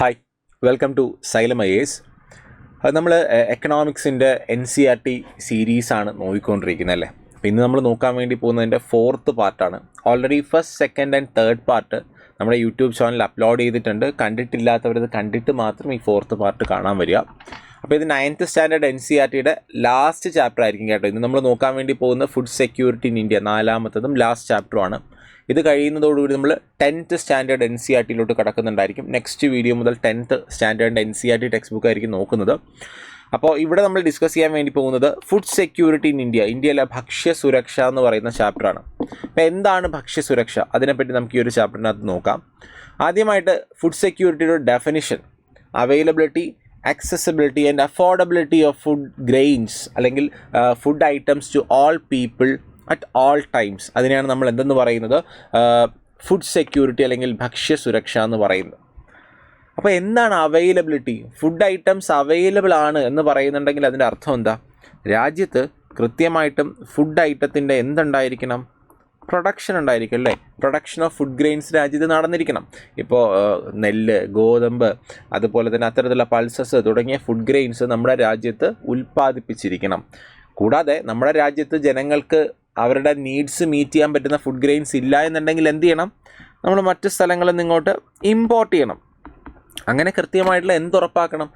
Hi, welcome to Xylem IAS. നമ്മൾ എക്കണോമിക്സിൻ്റെ NCERT സീരീസാണ് നോക്കിക്കൊണ്ടിരിക്കുന്നത് അല്ലേ. അപ്പോൾ ഇന്ന് നമ്മൾ നോക്കാൻ വേണ്ടി പോകുന്നതിൻ്റെ 4th പാർട്ടാണ്. Already first, second and third part നമ്മുടെ യൂട്യൂബ് ചാനലിൽ അപ്ലോഡ് ചെയ്തിട്ടുണ്ട്. കണ്ടിട്ടില്ലാത്തവരത് കണ്ടിട്ട് മാത്രം ഈ 4th പാർട്ട് കാണാൻ വരിക. അപ്പോൾ ഇത് 9th സ്റ്റാൻഡേർഡ് NCERTയുടെ ലാസ്റ്റ് ചാപ്റ്റർ ആയിരിക്കും കേട്ടോ. ഇന്ന് നമ്മൾ നോക്കാൻ വേണ്ടി പോകുന്ന ഫുഡ് സെക്യൂരിറ്റി ഇൻ ഇന്ത്യ 4ാമത്തതും ലാസ്റ്റ് ചാപ്റ്ററുമാണ്. ഇത് കഴിയുന്നതോടുകൂടി നമ്മൾ 10th സ്റ്റാൻഡേർഡ് NCERTയിലോട്ട് കടക്കുന്നുണ്ടായിരിക്കും. നെക്സ്റ്റ് വീഡിയോ മുതൽ 10th standard NCERT text book ആയിരിക്കും നോക്കുന്നത്. അപ്പോൾ ഇവിടെ നമ്മൾ ഡിസ്കസ് ചെയ്യാൻ വേണ്ടി പോകുന്നത് ഫുഡ് സെക്യൂരിറ്റി ഇൻ ഇന്ത്യ, ഇന്ത്യയിലെ ഭക്ഷ്യസുരക്ഷ എന്ന് പറയുന്ന ചാപ്റ്ററാണ്. അപ്പോൾ എന്താണ് ഭക്ഷ്യസുരക്ഷ, അതിനെപ്പറ്റി നമുക്ക് ഈ ഒരു ചാപ്റ്ററിനകത്ത് നോക്കാം. ആദ്യമായിട്ട് ഫുഡ് സെക്യൂരിറ്റിയുടെ definition: availability, accessibility and affordability of food grains അല്ലെങ്കിൽ food items to all people at all times. അതിനെയാണ് നമ്മൾ എന്തെന്ന് പറയുന്നത്, ഫുഡ് സെക്യൂരിറ്റി അല്ലെങ്കിൽ ഭക്ഷ്യസുരക്ഷ എന്ന് പറയുന്നത്. അപ്പോൾ എന്താണ് അവൈലബിലിറ്റി? ഫുഡ് ഐറ്റംസ് അവൈലബിൾ ആണ് എന്ന് പറയുന്നുണ്ടെങ്കിൽ അതിൻ്റെ അർത്ഥം എന്താ? രാജ്യത്ത് കൃത്യമായിട്ടും ഫുഡ് ഐറ്റത്തിൻ്റെ എന്തുണ്ടായിരിക്കണം? പ്രൊഡക്ഷൻ ഉണ്ടായിരിക്കും അല്ലേ. പ്രൊഡക്ഷൻ ഓഫ് ഫുഡ് ഗ്രെയിൻസ് രാജ്യത്ത് നടന്നിരിക്കണം. ഇപ്പോൾ നെല്ല്, ഗോതമ്പ്, അതുപോലെ തന്നെ അത്തരത്തിലുള്ള പൾസസ് തുടങ്ങിയ ഫുഡ് ഗ്രെയിൻസ് നമ്മുടെ രാജ്യത്ത് ഉൽപ്പാദിപ്പിച്ചിരിക്കണം. കൂടാതെ നമ്മുടെ രാജ്യത്ത് ജനങ്ങൾക്ക് അവരുടെ നീഡ്സ് മീറ്റ് ചെയ്യാൻ പറ്റുന്ന ഫുഡ് ഗ്രെയിൻസ് ഇല്ല എന്നുണ്ടെങ്കിൽ എന്ത് ചെയ്യണം? നമ്മൾ മറ്റ് സ്ഥലങ്ങളിൽ നിന്ന് ഇങ്ങോട്ട് ഇമ്പോർട്ട് ചെയ്യണം. അങ്ങനെ കൃത്യമായിട്ടുള്ള എന്തുറപ്പാക്കണം?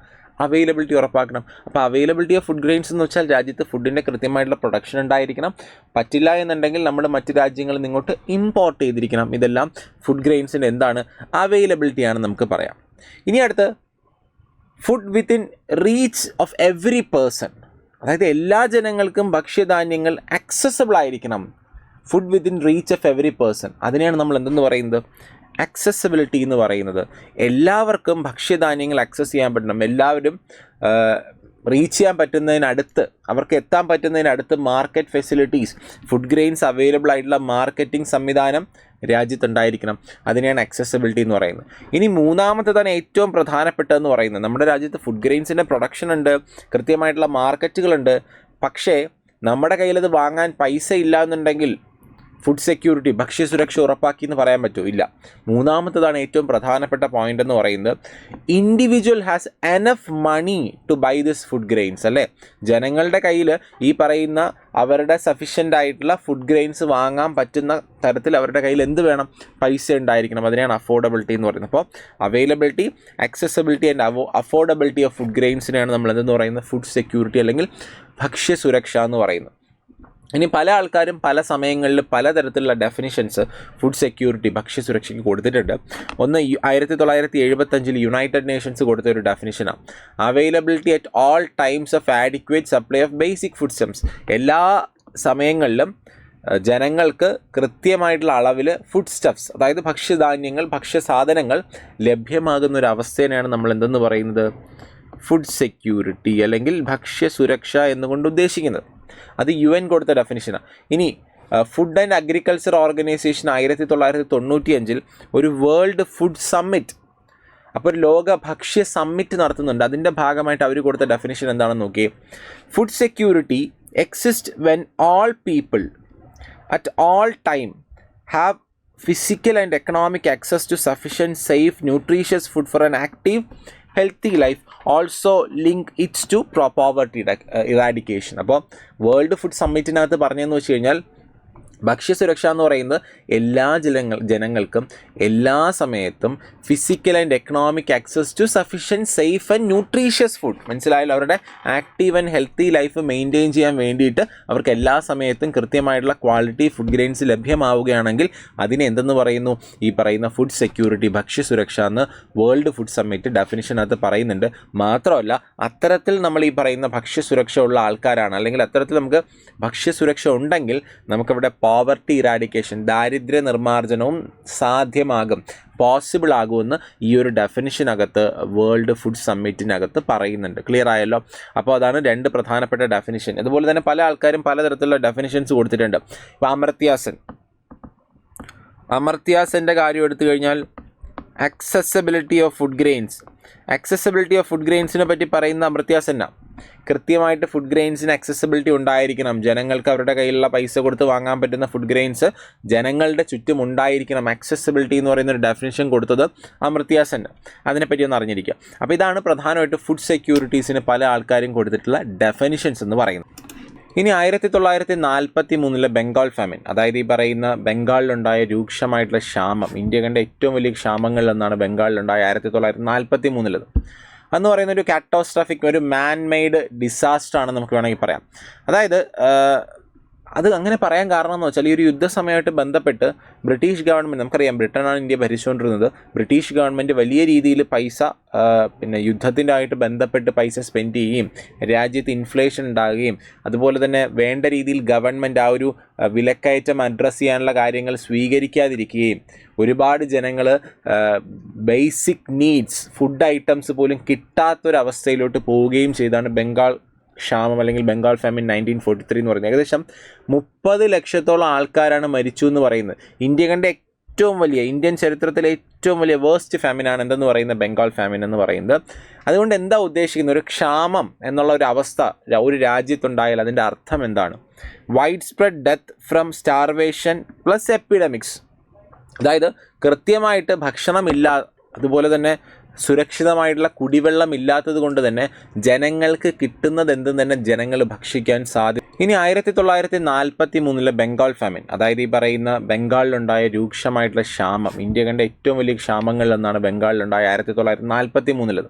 അവൈലബിലിറ്റി ഉറപ്പാക്കണം. അപ്പോൾ അവൈലബിലിറ്റി ഓഫ് ഫുഡ് ഗ്രെയിൻസ് എന്ന് വെച്ചാൽ രാജ്യത്ത് ഫുഡിൻ്റെ കൃത്യമായിട്ടുള്ള പ്രൊഡക്ഷൻ ഉണ്ടായിരിക്കണം. പറ്റില്ല എന്നുണ്ടെങ്കിൽ നമ്മൾ മറ്റ് രാജ്യങ്ങളിൽ നിന്ന് ഇങ്ങോട്ട് ഇമ്പോർട്ട് ചെയ്തിരിക്കണം. ഇതെല്ലാം ഫുഡ് ഗ്രെയിൻസിൻ്റെ എന്താണ്? അവൈലബിലിറ്റിയാണ് നമുക്ക് പറയാം. ഇനി അടുത്ത് food within reach of every person, അതായത് എല്ലാ ജനങ്ങൾക്കും ഭക്ഷ്യധാന്യങ്ങൾ ആക്സസബിൾ ആയിരിക്കണം. Food within reach of every person, അതിനെയാണ് നമ്മൾ എന്തെന്ന് പറയുന്നത്? ആക്സസിബിലിറ്റി എന്ന് പറയുന്നത്. എല്ലാവർക്കും ഭക്ഷ്യധാന്യങ്ങൾ ആക്സസ് ചെയ്യാൻ പറ്റണം. എല്ലാവരും റീച്ച് ചെയ്യാൻ പറ്റുന്നതിനടുത്ത്, അവർക്ക് എത്താൻ പറ്റുന്നതിനടുത്ത് market facilities, food grains available ആയിട്ടുള്ള മാർക്കറ്റിംഗ് സംവിധാനം രാജ്യത്തുണ്ടായിരിക്കണം. അതിനെയാണ് ആക്സസിബിലിറ്റി എന്ന് പറയുന്നത്. ഇനി മൂന്നാമത്തേതാണ് ഏറ്റവും പ്രധാനപ്പെട്ടതെന്ന് പറയുന്നത്. നമ്മുടെ രാജ്യത്ത് ഫുഡ് ഗ്രെയിൻസിൻ്റെ പ്രൊഡക്ഷൻ ഉണ്ട്, കൃത്യമായിട്ടുള്ള മാർക്കറ്റുകളുണ്ട്. പക്ഷേ നമ്മുടെ കയ്യിലത് വാങ്ങാൻ പൈസ ഇല്ല എന്നുണ്ടെങ്കിൽ ഫുഡ് സെക്യൂരിറ്റി, ഭക്ഷ്യസുരക്ഷ ഉറപ്പാക്കി എന്ന് പറയാൻ പറ്റുമോ? ഇല്ല. മൂന്നാമത്തേതാണ് ഏറ്റവും പ്രധാനപ്പെട്ട പോയിന്റ് എന്ന് പറയുന്നത്. Individual has enough money to buy this food grains അല്ലേ. ജനങ്ങളുടെ കയ്യിൽ ഈ പറയുന്ന അവരുടെ സഫീഷ്യൻ്റ് ആയിട്ടുള്ള ഫുഡ് ഗ്രെയിൻസ് വാങ്ങാൻ പറ്റുന്ന തരത്തിൽ അവരുടെ കയ്യിൽ എന്ത് വേണം? പൈസ ഉണ്ടായിരിക്കണം. അതിനെയാണ് അഫോർഡബിലിറ്റി എന്ന് പറയുന്നത്. അപ്പോൾ availability, accessibility and affordability of food ഗ്രെയിൻസിനെയാണ് നമ്മൾ എന്തെന്ന് പറയുന്നത്? ഫുഡ് സെക്യൂരിറ്റി അല്ലെങ്കിൽ ഭക്ഷ്യസുരക്ഷ എന്ന് പറയുന്നത്. ഇനി പല ആൾക്കാരും പല സമയങ്ങളിൽ പലതരത്തിലുള്ള ഡെഫിനിഷൻസ് ഫുഡ് സെക്യൂരിറ്റി, ഭക്ഷ്യസുരക്ഷയ്ക്ക് കൊടുത്തിട്ടുണ്ട്. ഒന്ന് 1975 യുണൈറ്റഡ് നേഷൻസ് കൊടുത്ത ഒരു ഡെഫിനിഷനാണ്. Availability at all times of adequate supply of basic foodstuffs. എല്ലാ സമയങ്ങളിലും ജനങ്ങൾക്ക് കൃത്യമായിട്ടുള്ള അളവിൽ ഫുഡ് സ്റ്റഫ്സ്, അതായത് ഭക്ഷ്യധാന്യങ്ങൾ, ഭക്ഷ്യസാധനങ്ങൾ ലഭ്യമാകുന്ന ഒരു അവസ്ഥേനെയാണ് നമ്മൾ എന്തെന്ന് പറയുന്നത്? ഫുഡ് സെക്യൂരിറ്റി അല്ലെങ്കിൽ ഭക്ഷ്യസുരക്ഷ എന്നുകൊണ്ട് ഉദ്ദേശിക്കുന്നത്. അത് UN കൊടുത്ത ഡെഫിനിഷനാണ്. ഇനി ഫുഡ് ആൻഡ് അഗ്രികൾച്ചർ ഓർഗനൈസേഷൻ 1995 ഒരു വേൾഡ് ഫുഡ് സമ്മിറ്റ്, അപ്പോൾ ഒരു ലോക ഭക്ഷ്യ സമ്മിറ്റ് നടത്തുന്നുണ്ട്. അതിൻ്റെ ഭാഗമായിട്ട് അവർ കൊടുത്ത ഡെഫിനിഷൻ എന്താണെന്ന് നോക്കിയേ. Food security exist when all people at all time have physical and economic access to sufficient, safe, nutritious food for an active, healthy life. Also link it to poverty eradication. അപ്പോൾ world food സമ്മിറ്റിനകത്ത് പറഞ്ഞതെന്ന് വെച്ച് കഴിഞ്ഞാൽ ഭക്ഷ്യസുരക്ഷ എന്ന് പറയുന്നത് എല്ലാ ജനങ്ങൾക്കും എല്ലാ സമയത്തും physical and economic access to sufficient, safe and nutritious food. മനസ്സിലായാലും അവരുടെ active and healthy life maintain ചെയ്യാൻ വേണ്ടിയിട്ട് അവർക്ക് എല്ലാ സമയത്തും കൃത്യമായിട്ടുള്ള ക്വാളിറ്റി ഫുഡ് ഗ്രെയിൻസ് ലഭ്യമാവുകയാണെങ്കിൽ അതിനെ എന്തെന്ന് പറയുന്നു? ഈ പറയുന്ന ഫുഡ് സെക്യൂരിറ്റി, ഭക്ഷ്യസുരക്ഷ എന്ന് വേൾഡ് ഫുഡ് സമ്മിറ്റ് ഡെഫിനിഷനകത്ത് പറയുന്നുണ്ട്. മാത്രമല്ല അത്തരത്തിൽ നമ്മൾ ഈ പറയുന്ന ഭക്ഷ്യസുരക്ഷ ഉള്ള ആൾക്കാരാണ്, അല്ലെങ്കിൽ അത്തരത്തിൽ നമുക്ക് ഭക്ഷ്യസുരക്ഷ ഉണ്ടെങ്കിൽ നമുക്കവിടെ പോവർട്ടി ഇറാഡിക്കേഷൻ, ദാരിദ്ര്യ നിർമ്മാർജ്ജനവും സാധ്യമാകും, പോസിബിൾ ആകുമെന്ന് ഈ ഒരു ഡെഫിനിഷനകത്ത് വേൾഡ് ഫുഡ് സമ്മിറ്റിനകത്ത് പറയുന്നുണ്ട്. ക്ലിയർ ആയല്ലോ? അപ്പോൾ അതാണ് രണ്ട് പ്രധാനപ്പെട്ട ഡെഫിനിഷൻ. അതുപോലെ തന്നെ പല ആൾക്കാരും പലതരത്തിലുള്ള ഡെഫിനിഷൻസ് കൊടുത്തിട്ടുണ്ട്. ഇപ്പോൾ അമർത്യാസൻ്റെ കാര്യം എടുത്തു കഴിഞ്ഞാൽ accessibility of food grains, accessibility of food ഗ്രെയിൻസിനെ പറ്റി പറയുന്ന അമർത്യാസെന്ന കൃത്യമായിട്ട് ഫുഡ് ഗ്രെയിൻസിന് അക്സസിബിലിറ്റി ഉണ്ടായിരിക്കണം. ജനങ്ങൾക്ക് അവരുടെ കയ്യിലുള്ള പൈസ കൊടുത്ത് വാങ്ങാൻ പറ്റുന്ന ഫുഡ് ഗ്രെയിൻസ് ജനങ്ങളുടെ ചുറ്റും ഉണ്ടായിരിക്കണം. അക്സസിബിലിറ്റി എന്ന് പറയുന്ന ഒരു ഡെഫിനിഷൻ കൊടുത്തത് അമർത്യ സെൻ. അതിനെപ്പറ്റി ഒന്ന് അറിഞ്ഞിരിക്കുക. അപ്പോൾ ഇതാണ് പ്രധാനമായിട്ട് ഫുഡ് സെക്യൂരിറ്റീസിന് പല ആൾക്കാരും കൊടുത്തിട്ടുള്ള ഡെഫിനിഷൻസ് എന്ന് പറയുന്നത്. ഇനി 1943 ബംഗാൾ ഫാമിൻ, അതായത് ഈ പറയുന്ന ബംഗാളിലുണ്ടായ രൂക്ഷമായിട്ടുള്ള ക്ഷാമം, ഇന്ത്യ കണ്ട ഏറ്റവും വലിയ ക്ഷാമങ്ങളിലൊന്നാണ് ബംഗാളിലുണ്ടായ 1943 എന്ന് പറയുന്ന ഒരു കാറ്റോസ്ട്രോഫിക്, ഒരു മാൻ മെയ്ഡ് ഡിസാസ്റ്റർ ആണ് നമുക്ക് വേണമെങ്കിൽ പറയാം. അതായത് അത് അങ്ങനെ പറയാൻ കാരണം എന്ന് വെച്ചാൽ ഈ ഒരു യുദ്ധസമയമായിട്ട് ബന്ധപ്പെട്ട് ബ്രിട്ടീഷ് ഗവൺമെൻറ്, നമുക്കറിയാം ബ്രിട്ടനാണ് ഇന്ത്യ ഭരിച്ചുകൊണ്ടിരുന്നത്, ബ്രിട്ടീഷ് ഗവൺമെൻറ് വലിയ രീതിയിൽ പൈസ യുദ്ധത്തിൻ്റെ ആയിട്ട് ബന്ധപ്പെട്ട് പൈസ സ്പെൻഡ് ചെയ്യുകയും രാജ്യത്ത് ഇൻഫ്ലേഷൻ ഉണ്ടാകുകയും അതുപോലെ തന്നെ വേണ്ട രീതിയിൽ ഗവൺമെൻറ് ആ ഒരു വിലക്കയറ്റം അഡ്രസ്സ് ചെയ്യാനുള്ള കാര്യങ്ങൾ സ്വീകരിക്കാതിരിക്കുകയും ഒരുപാട് ജനങ്ങൾ ബേസിക് നീഡ്സ് ഫുഡ് ഐറ്റംസ് പോലും കിട്ടാത്തൊരവസ്ഥയിലോട്ട് പോവുകയും ചെയ്താണ് ബംഗാൾ ക്ഷാമം അല്ലെങ്കിൽ ബംഗാൾ ഫാമിൻ 1943 എന്ന് പറയുന്നത്. ഏകദേശം 30 ലക്ഷത്തോളം ആൾക്കാരാണ് മരിച്ചു എന്ന് പറയുന്നത്. ഇന്ത്യ കണ്ട ഏറ്റവും വലിയ, ഇന്ത്യൻ ചരിത്രത്തിലെ ഏറ്റവും വലിയ വേഴ്സ്റ്റ് ഫാമിനാണ് എന്തെന്ന് പറയുന്നത് ബംഗാൾ ഫാമിൻ എന്ന് പറയുന്നത്. അതുകൊണ്ട് എന്താ ഉദ്ദേശിക്കുന്നത്, ഒരു ക്ഷാമം എന്നുള്ള ഒരു അവസ്ഥ ഒരു രാജ്യത്തുണ്ടായാൽ അതിൻ്റെ അർത്ഥം എന്താണ്? Wide spread death from starvation plus epidemics. അതായത് കൃത്യമായിട്ട് ഭക്ഷണമില്ല, അതുപോലെ തന്നെ സുരക്ഷിതമായിട്ടുള്ള കുടിവെള്ളം ഇല്ലാത്തത് കൊണ്ട് തന്നെ ജനങ്ങൾക്ക് കിട്ടുന്നത് എന്തും തന്നെ ജനങ്ങൾ ഭക്ഷിക്കാൻ സാധിക്കും. ഇനി 1943 ബംഗാൾ ഫാമിൻ, അതായത് ഈ പറയുന്ന ബംഗാളിലുണ്ടായ രൂക്ഷമായിട്ടുള്ള ക്ഷാമം, ഇന്ത്യ കണ്ട ഏറ്റവും വലിയ ക്ഷാമങ്ങളിലൊന്നാണ് ബംഗാളിലുണ്ടായ 1943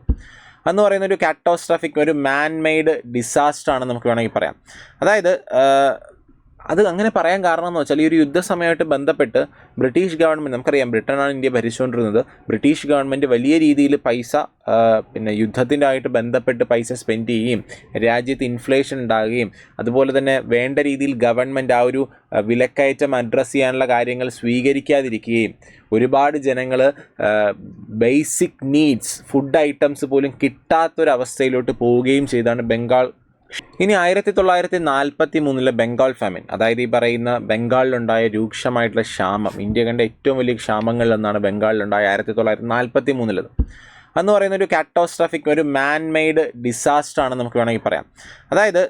എന്ന് പറയുന്ന ഒരു കാറ്റോസ്ട്രോഫിക്, ഒരു മാൻ മെയ്ഡ് ഡിസാസ്റ്റർ ആണ് നമുക്ക് വേണമെങ്കിൽ പറയാം. അതായത് അത് അങ്ങനെ പറയാൻ കാരണം എന്ന് വെച്ചാൽ ഈ ഒരു യുദ്ധസമയമായിട്ട് ബന്ധപ്പെട്ട് ബ്രിട്ടീഷ് ഗവൺമെൻറ്, നമുക്കറിയാം ബ്രിട്ടനാണ് ഇന്ത്യ ഭരിച്ചുകൊണ്ടിരുന്നത്, ബ്രിട്ടീഷ് ഗവൺമെൻറ് വലിയ രീതിയിൽ പൈസ യുദ്ധത്തിൻ്റെ ആയിട്ട് ബന്ധപ്പെട്ട് പൈസ സ്പെൻഡ് ചെയ്യുകയും രാജ്യത്ത് ഇൻഫ്ലേഷൻ ഉണ്ടാകുകയും അതുപോലെ തന്നെ വേണ്ട രീതിയിൽ ഗവൺമെൻറ് ആ ഒരു വിലക്കയറ്റം അഡ്രസ്സ് ചെയ്യാനുള്ള കാര്യങ്ങൾ സ്വീകരിക്കാതിരിക്കുകയും ഒരുപാട് ജനങ്ങൾ ബേസിക് നീഡ്സ് ഫുഡ് ഐറ്റംസ് പോലും കിട്ടാത്തൊരവസ്ഥയിലോട്ട് പോവുകയും ചെയ്താണ് ബംഗാൾ. ഇനി 1943 ബംഗാൾ ഫാമിൻ, അതായത് ഈ പറയുന്ന ബംഗാളിലുണ്ടായ രൂക്ഷമായിട്ടുള്ള ക്ഷാമം, ഇന്ത്യ കണ്ട ഏറ്റവും വലിയ ക്ഷാമങ്ങളിലൊന്നാണ് ബംഗാളിലുണ്ടായ 1943 എന്ന് പറയുന്ന ഒരു കാറ്റോസ്ട്രോഫിക്, ഒരു മാൻ മെയ്ഡ് ഡിസാസ്റ്റർ ആണ് നമുക്ക് വേണമെങ്കിൽ പറയാം. അതായത്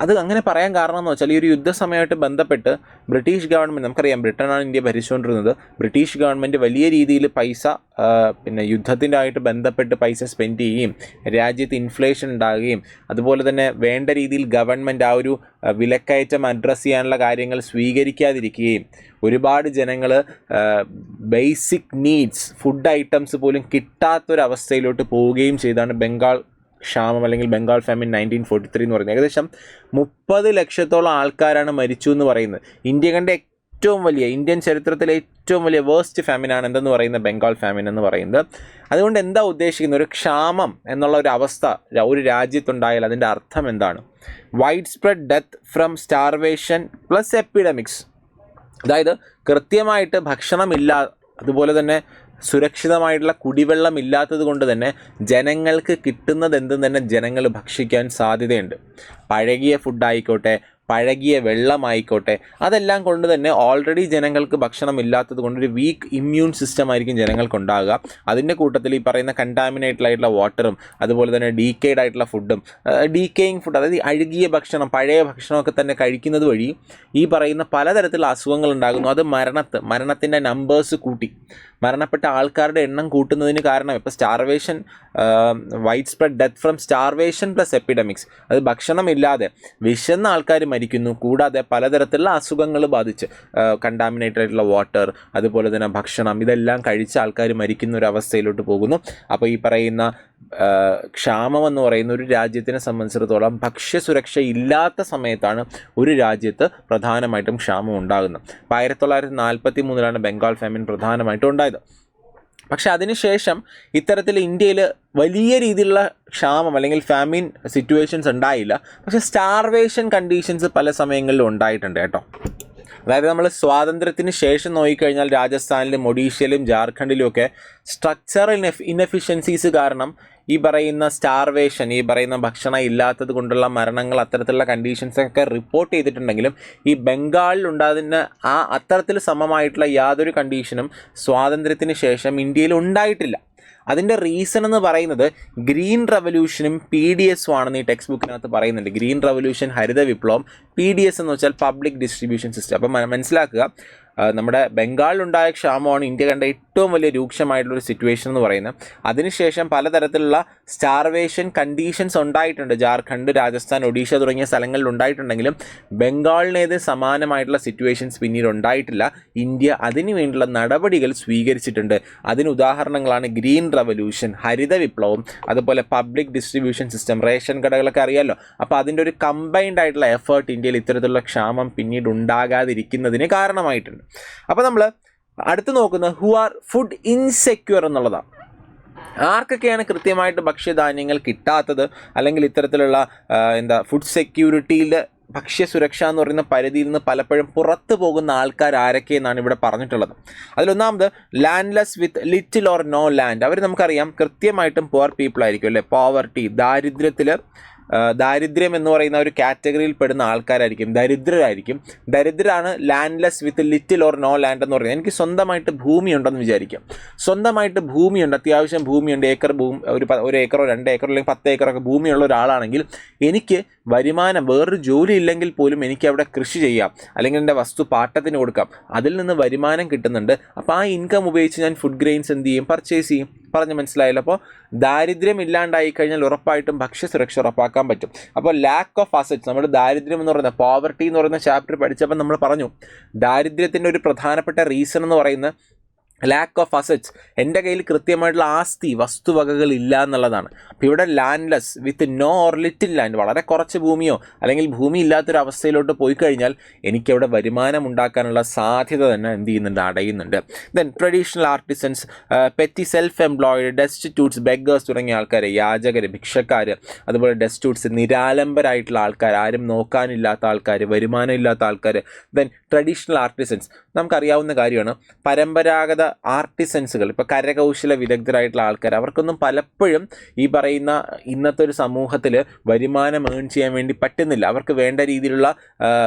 അത് അങ്ങനെ പറയാൻ കാരണം എന്ന് വെച്ചാൽ ഈ ഒരു യുദ്ധസമയമായിട്ട് ബന്ധപ്പെട്ട് ബ്രിട്ടീഷ് ഗവൺമെൻറ്, നമുക്കറിയാം ബ്രിട്ടനാണ് ഇന്ത്യ ഭരിച്ചുകൊണ്ടിരുന്നത്, ബ്രിട്ടീഷ് ഗവൺമെൻറ് വലിയ രീതിയിൽ പൈസ യുദ്ധത്തിൻ്റെ ആയിട്ട് ബന്ധപ്പെട്ട് പൈസ സ്പെൻഡ് ചെയ്യുകയും രാജ്യത്ത് ഇൻഫ്ലേഷൻ ഉണ്ടാകുകയും അതുപോലെ തന്നെ വേണ്ട രീതിയിൽ ഗവൺമെൻറ് ആ ഒരു വിലക്കയറ്റം അഡ്രസ്സ് ചെയ്യാനുള്ള കാര്യങ്ങൾ സ്വീകരിക്കാതിരിക്കുകയും ഒരുപാട് ജനങ്ങൾ ബേസിക് നീഡ്സ് ഫുഡ് ഐറ്റംസ് പോലും കിട്ടാത്തൊരവസ്ഥയിലോട്ട് പോവുകയും ചെയ്താണ് ബംഗാൾ ക്ഷാമം അല്ലെങ്കിൽ ബംഗാൾ ഫാമിൻ 1943 എന്ന് പറയുന്നത്. ഏകദേശം 30 ലക്ഷത്തോളം ആൾക്കാരാണ് മരിച്ചു എന്ന് പറയുന്നത്. ഇന്ത്യ കണ്ട ഏറ്റവും വലിയ, ഇന്ത്യൻ ചരിത്രത്തിലെ ഏറ്റവും വലിയ വേഴ്സ്റ്റ് ഫാമിനാണ് എന്തെന്ന് പറയുന്നത് ബംഗാൾ ഫാമിൻ എന്ന് പറയുന്നത്. അതുകൊണ്ട് എന്താ ഉദ്ദേശിക്കുന്നത്, ഒരു ക്ഷാമം എന്നുള്ള ഒരു അവസ്ഥ ഒരു രാജ്യത്തുണ്ടായാൽ അതിൻ്റെ അർത്ഥം എന്താണ്? Wide spread death from starvation plus epidemics. അതായത് കൃത്യമായിട്ട് ഭക്ഷണമില്ല, അതുപോലെ തന്നെ സുരക്ഷിതമായിട്ടുള്ള കുടിവെള്ളം ഇല്ലാത്തത് കൊണ്ട് തന്നെ ജനങ്ങൾക്ക് കിട്ടുന്നത് എന്തും തന്നെ ജനങ്ങൾ ഭക്ഷിക്കാൻ സാധ്യതയുണ്ട്. പഴകിയ ഫുഡായിക്കോട്ടെ, പഴകിയ വെള്ളമായിക്കോട്ടെ, അതെല്ലാം കൊണ്ട് തന്നെ ഓൾറെഡി ജനങ്ങൾക്ക് ഭക്ഷണം ഇല്ലാത്തത് കൊണ്ട് ഒരു വീക്ക് ഇമ്മ്യൂൺ സിസ്റ്റം ആയിരിക്കും ജനങ്ങൾക്കുണ്ടാകുക. അതിൻ്റെ കൂട്ടത്തിൽ ഈ പറയുന്ന കണ്ടാമിനേറ്റഡായിട്ടുള്ള വാട്ടറും അതുപോലെ തന്നെ ഡീക്കേഡ് ആയിട്ടുള്ള ഫുഡും, ഡീക്കേയിങ് ഫുഡ്, അതായത് അഴുകിയ ഭക്ഷണം, പഴയ ഭക്ഷണമൊക്കെ തന്നെ കഴിക്കുന്നത് വഴി ഈ പറയുന്ന പലതരത്തിലുള്ള അസുഖങ്ങൾ ഉണ്ടാകുന്നു. അത് മരണത്തിൻ്റെ നമ്പേഴ്സ് കൂട്ടി, മരണപ്പെട്ട ആൾക്കാരുടെ എണ്ണം കൂട്ടുന്നതിന് കാരണം ഇപ്പോൾ starvation, wide spread death from starvation plus epidemics, അത് ഭക്ഷണമില്ലാതെ വിശന്ന ആൾക്കാർ മരിക്കുന്നു, കൂടാതെ പലതരത്തിലുള്ള അസുഖങ്ങൾ ബാധിച്ച് കണ്ടാമിനേറ്റഡ് ആയിട്ടുള്ള വാട്ടർ അതുപോലെ തന്നെ ഭക്ഷണം ഇതെല്ലാം കഴിച്ച ആൾക്കാർ മരിക്കുന്ന ഒരു അവസ്ഥയിലോട്ട് പോകുന്നു. അപ്പോൾ ഈ പറയുന്ന ക്ഷാമം എന്ന് പറയുന്ന ഒരു രാജ്യത്തിനെ സംബന്ധിച്ചിടത്തോളം ഭക്ഷ്യസുരക്ഷ ഇല്ലാത്ത സമയത്താണ് ഒരു രാജ്യത്ത് പ്രധാനമായിട്ടും ക്ഷാമം ഉണ്ടാകുന്നത്. അപ്പോൾ 1943 ബംഗാൾ ഫാമിൻ പ്രധാനമായിട്ടും ഉണ്ടായത്. പക്ഷെ അതിനുശേഷം ഇത്തരത്തിൽ ഇന്ത്യയിൽ വലിയ രീതിയിലുള്ള ക്ഷാമം അല്ലെങ്കിൽ ഫാമിൻ സിറ്റുവേഷൻസ് ഉണ്ടായില്ല. പക്ഷേ സ്റ്റാർവേഷൻ കണ്ടീഷൻസ് പല സമയങ്ങളിലും ഉണ്ടായിട്ടുണ്ട് കേട്ടോ. അതായത് നമ്മൾ സ്വാതന്ത്ര്യത്തിന് ശേഷം നോക്കിക്കഴിഞ്ഞാൽ രാജസ്ഥാനിലും ഒഡീഷയിലും ജാർഖണ്ഡിലും ഒക്കെ സ്ട്രക്ചറൽ ഇൻഎഫിഷ്യൻസീസ് കാരണം ഈ പറയുന്ന സ്റ്റാർവേഷൻ, ഈ പറയുന്ന ഭക്ഷണം ഇല്ലാത്തത് കൊണ്ടുള്ള മരണങ്ങൾ, അത്തരത്തിലുള്ള കണ്ടീഷൻസൊക്കെ റിപ്പോർട്ട് ചെയ്തിട്ടുണ്ടെങ്കിലും ഈ ബംഗാളിൽ ഉണ്ടാകുന്ന അത്തരത്തിൽ സമമായിട്ടുള്ള യാതൊരു കണ്ടീഷനും സ്വാതന്ത്ര്യത്തിന് ശേഷം ഇന്ത്യയിൽ ഉണ്ടായിട്ടില്ല. അതിൻ്റെ റീസൺ എന്ന് പറയുന്നത് ഗ്രീൻ റവല്യൂഷനും PDS ആണെന്ന് ഈ ടെക്സ്റ്റ് ബുക്കിനകത്ത് പറയുന്നുണ്ട്. ഗ്രീൻ റവല്യൂഷൻ, ഹരിത വിപ്ലവം, PDS എന്ന് വെച്ചാൽ പബ്ലിക് ഡിസ്ട്രിബ്യൂഷൻ സിസ്റ്റം. അപ്പം മനസ്സിലാക്കുക, നമ്മുടെ ബംഗാളിലുണ്ടായ ക്ഷാമമാണ് ഇന്ത്യ കണ്ട ഏറ്റവും വലിയ രൂക്ഷമായിട്ടുള്ളൊരു സിറ്റുവേഷൻ എന്ന് പറയുന്നത്. അതിനുശേഷം പലതരത്തിലുള്ള സ്റ്റാർവേഷൻ കണ്ടീഷൻസ് ഉണ്ടായിട്ടുണ്ട്. ജാർഖണ്ഡ്, രാജസ്ഥാൻ, ഒഡീഷ തുടങ്ങിയ സ്ഥലങ്ങളിൽ ഉണ്ടായിട്ടുണ്ടെങ്കിലും ബംഗാളിനേത് സമാനമായിട്ടുള്ള സിറ്റുവേഷൻസ് പിന്നീട് ഉണ്ടായിട്ടില്ല. ഇന്ത്യ അതിനു വേണ്ടിയുള്ള നടപടികൾ സ്വീകരിച്ചിട്ടുണ്ട്. അതിന് ഉദാഹരണങ്ങളാണ് ഗ്രീൻ റവല്യൂഷൻ, ഹരിത വിപ്ലവം, അതുപോലെ പബ്ലിക് ഡിസ്ട്രിബ്യൂഷൻ സിസ്റ്റം, റേഷൻ കടകളൊക്കെ അറിയാമല്ലോ. അപ്പോൾ അതിൻ്റെ ഒരു കമ്പൈൻഡ് ആയിട്ടുള്ള എഫേർട്ട് ഇന്ത്യയിൽ ഇത്തരത്തിലുള്ള ക്ഷാമം പിന്നീട് ഉണ്ടാകാതിരിക്കുന്നതിന് കാരണമായിട്ടുണ്ട്. അപ്പോൾ നമ്മൾ അടുത്ത് നോക്കുന്നത് ഹു ആർ ഫുഡ് ഇൻസെക്യൂർ എന്നുള്ളതാണ്. ആർക്കൊക്കെയാണ് കൃത്യമായിട്ട് ഭക്ഷ്യധാന്യങ്ങൾ കിട്ടാത്തത്, അല്ലെങ്കിൽ ഇത്തരത്തിലുള്ള ഫുഡ് സെക്യൂരിറ്റിയിലെ ഭക്ഷ്യസുരക്ഷ എന്ന് പറയുന്ന പരിധിയിൽ നിന്ന് പലപ്പോഴും പുറത്തു പോകുന്ന ആൾക്കാർ ആരൊക്കെയെന്നാണ് ഇവിടെ പറഞ്ഞിട്ടുള്ളത്. അതിലൊന്നാമത് landless with little or no land. അവർ നമുക്കറിയാം കൃത്യമായിട്ടും പുവർ പീപ്പിൾ ആയിരിക്കും അല്ലേ. പോവർട്ടി, ദാരിദ്ര്യം എന്ന് പറയുന്ന ഒരു കാറ്റഗറിയിൽ പെടുന്ന ആൾക്കാരായിരിക്കും, ദരിദ്രരായിരിക്കും. ദരിദ്രരാണ് landless with little or no land എന്ന് പറയുന്നത്. എനിക്ക് സ്വന്തമായിട്ട് ഭൂമിയുണ്ടെന്ന് വിചാരിക്കാം. സ്വന്തമായിട്ട് ഭൂമിയുണ്ട്, അത്യാവശ്യം ഭൂമിയുണ്ട്, ഒരു ഏക്കറോ 2 ഏക്കറോ അല്ലെങ്കിൽ 10 ഏക്കറൊക്കെ ഭൂമിയുള്ള ഒരാളാണെങ്കിൽ എനിക്ക് വരുമാനം, വേറൊരു ജോലി ഇല്ലെങ്കിൽ പോലും എനിക്ക് അവിടെ കൃഷി ചെയ്യാം, അല്ലെങ്കിൽ എൻ്റെ വസ്തു പാട്ടത്തിന് കൊടുക്കാം, അതിൽ നിന്ന് വരുമാനം കിട്ടുന്നുണ്ട്. അപ്പോൾ ആ ഇൻകം ഉപയോഗിച്ച് ഞാൻ ഫുഡ് ഗ്രെയിൻസ് എന്ത് ചെയ്യും, പർച്ചേസ് ചെയ്യും. പറഞ്ഞ് മനസ്സിലായല്ലോ. അപ്പോൾ ദാരിദ്ര്യം ഇല്ലാണ്ടായി കഴിഞ്ഞാൽ ഉറപ്പായിട്ടും ഭക്ഷ്യസുരക്ഷ ഉറപ്പാക്കാൻ പറ്റും. അപ്പോൾ ലാക്ക് ഓഫ് അസറ്റ്സ്, നമ്മുടെ ദാരിദ്ര്യം എന്ന് പറയുന്നത്, പോവർട്ടി എന്ന് പറയുന്ന ചാപ്റ്റർ പഠിച്ചപ്പോൾ നമ്മൾ പറഞ്ഞു ദാരിദ്ര്യത്തിൻ്റെ ഒരു പ്രധാനപ്പെട്ട റീസൺ എന്ന് പറയുന്നത് ലാക്ക് ഓഫ് അസറ്റ്സ്, എൻ്റെ കയ്യിൽ കൃത്യമായിട്ടുള്ള ആസ്തി, വസ്തുവകകൾ ഇല്ല എന്നുള്ളതാണ്. അപ്പോൾ ഇവിടെ landless with no or little land, വളരെ കുറച്ച് ഭൂമിയോ അല്ലെങ്കിൽ ഭൂമി ഇല്ലാത്തൊരവസ്ഥയിലോട്ട് പോയി കഴിഞ്ഞാൽ എനിക്കവിടെ വരുമാനം ഉണ്ടാക്കാനുള്ള സാധ്യത തന്നെ എന്ത് ചെയ്യുന്നുണ്ട്, അടയുന്നുണ്ട്. Then traditional artisans, petty self employed, destitutes, beggars തുടങ്ങിയ ആൾക്കാർ, യാചകർ, ഭിക്ഷക്കാർ, അതുപോലെ ഡെസ്റ്റിറ്റ്യൂട്ട്സ്, നിരാലംബരായിട്ടുള്ള ആൾക്കാർ, ആരും നോക്കാനില്ലാത്ത ആൾക്കാർ, വരുമാനം ഇല്ലാത്ത ആൾക്കാർ. ദെൻ ട്രഡീഷണൽ ആർട്ടിസൻസ്, നമുക്കറിയാവുന്ന കാര്യമാണ്. പരമ്പരാഗത ആർട്ടിസൻസുകൾ, ഇപ്പോൾ കരകൗശല വിദഗ്ധരായിട്ടുള്ള ആൾക്കാർ, അവർക്കൊന്നും പലപ്പോഴും ഈ പറയുന്ന ഇന്നത്തെ ഒരു സമൂഹത്തിൽ വരുമാനം ഏൺ ചെയ്യാൻ വേണ്ടി പറ്റുന്നില്ല. അവർക്ക് വേണ്ട രീതിയിലുള്ള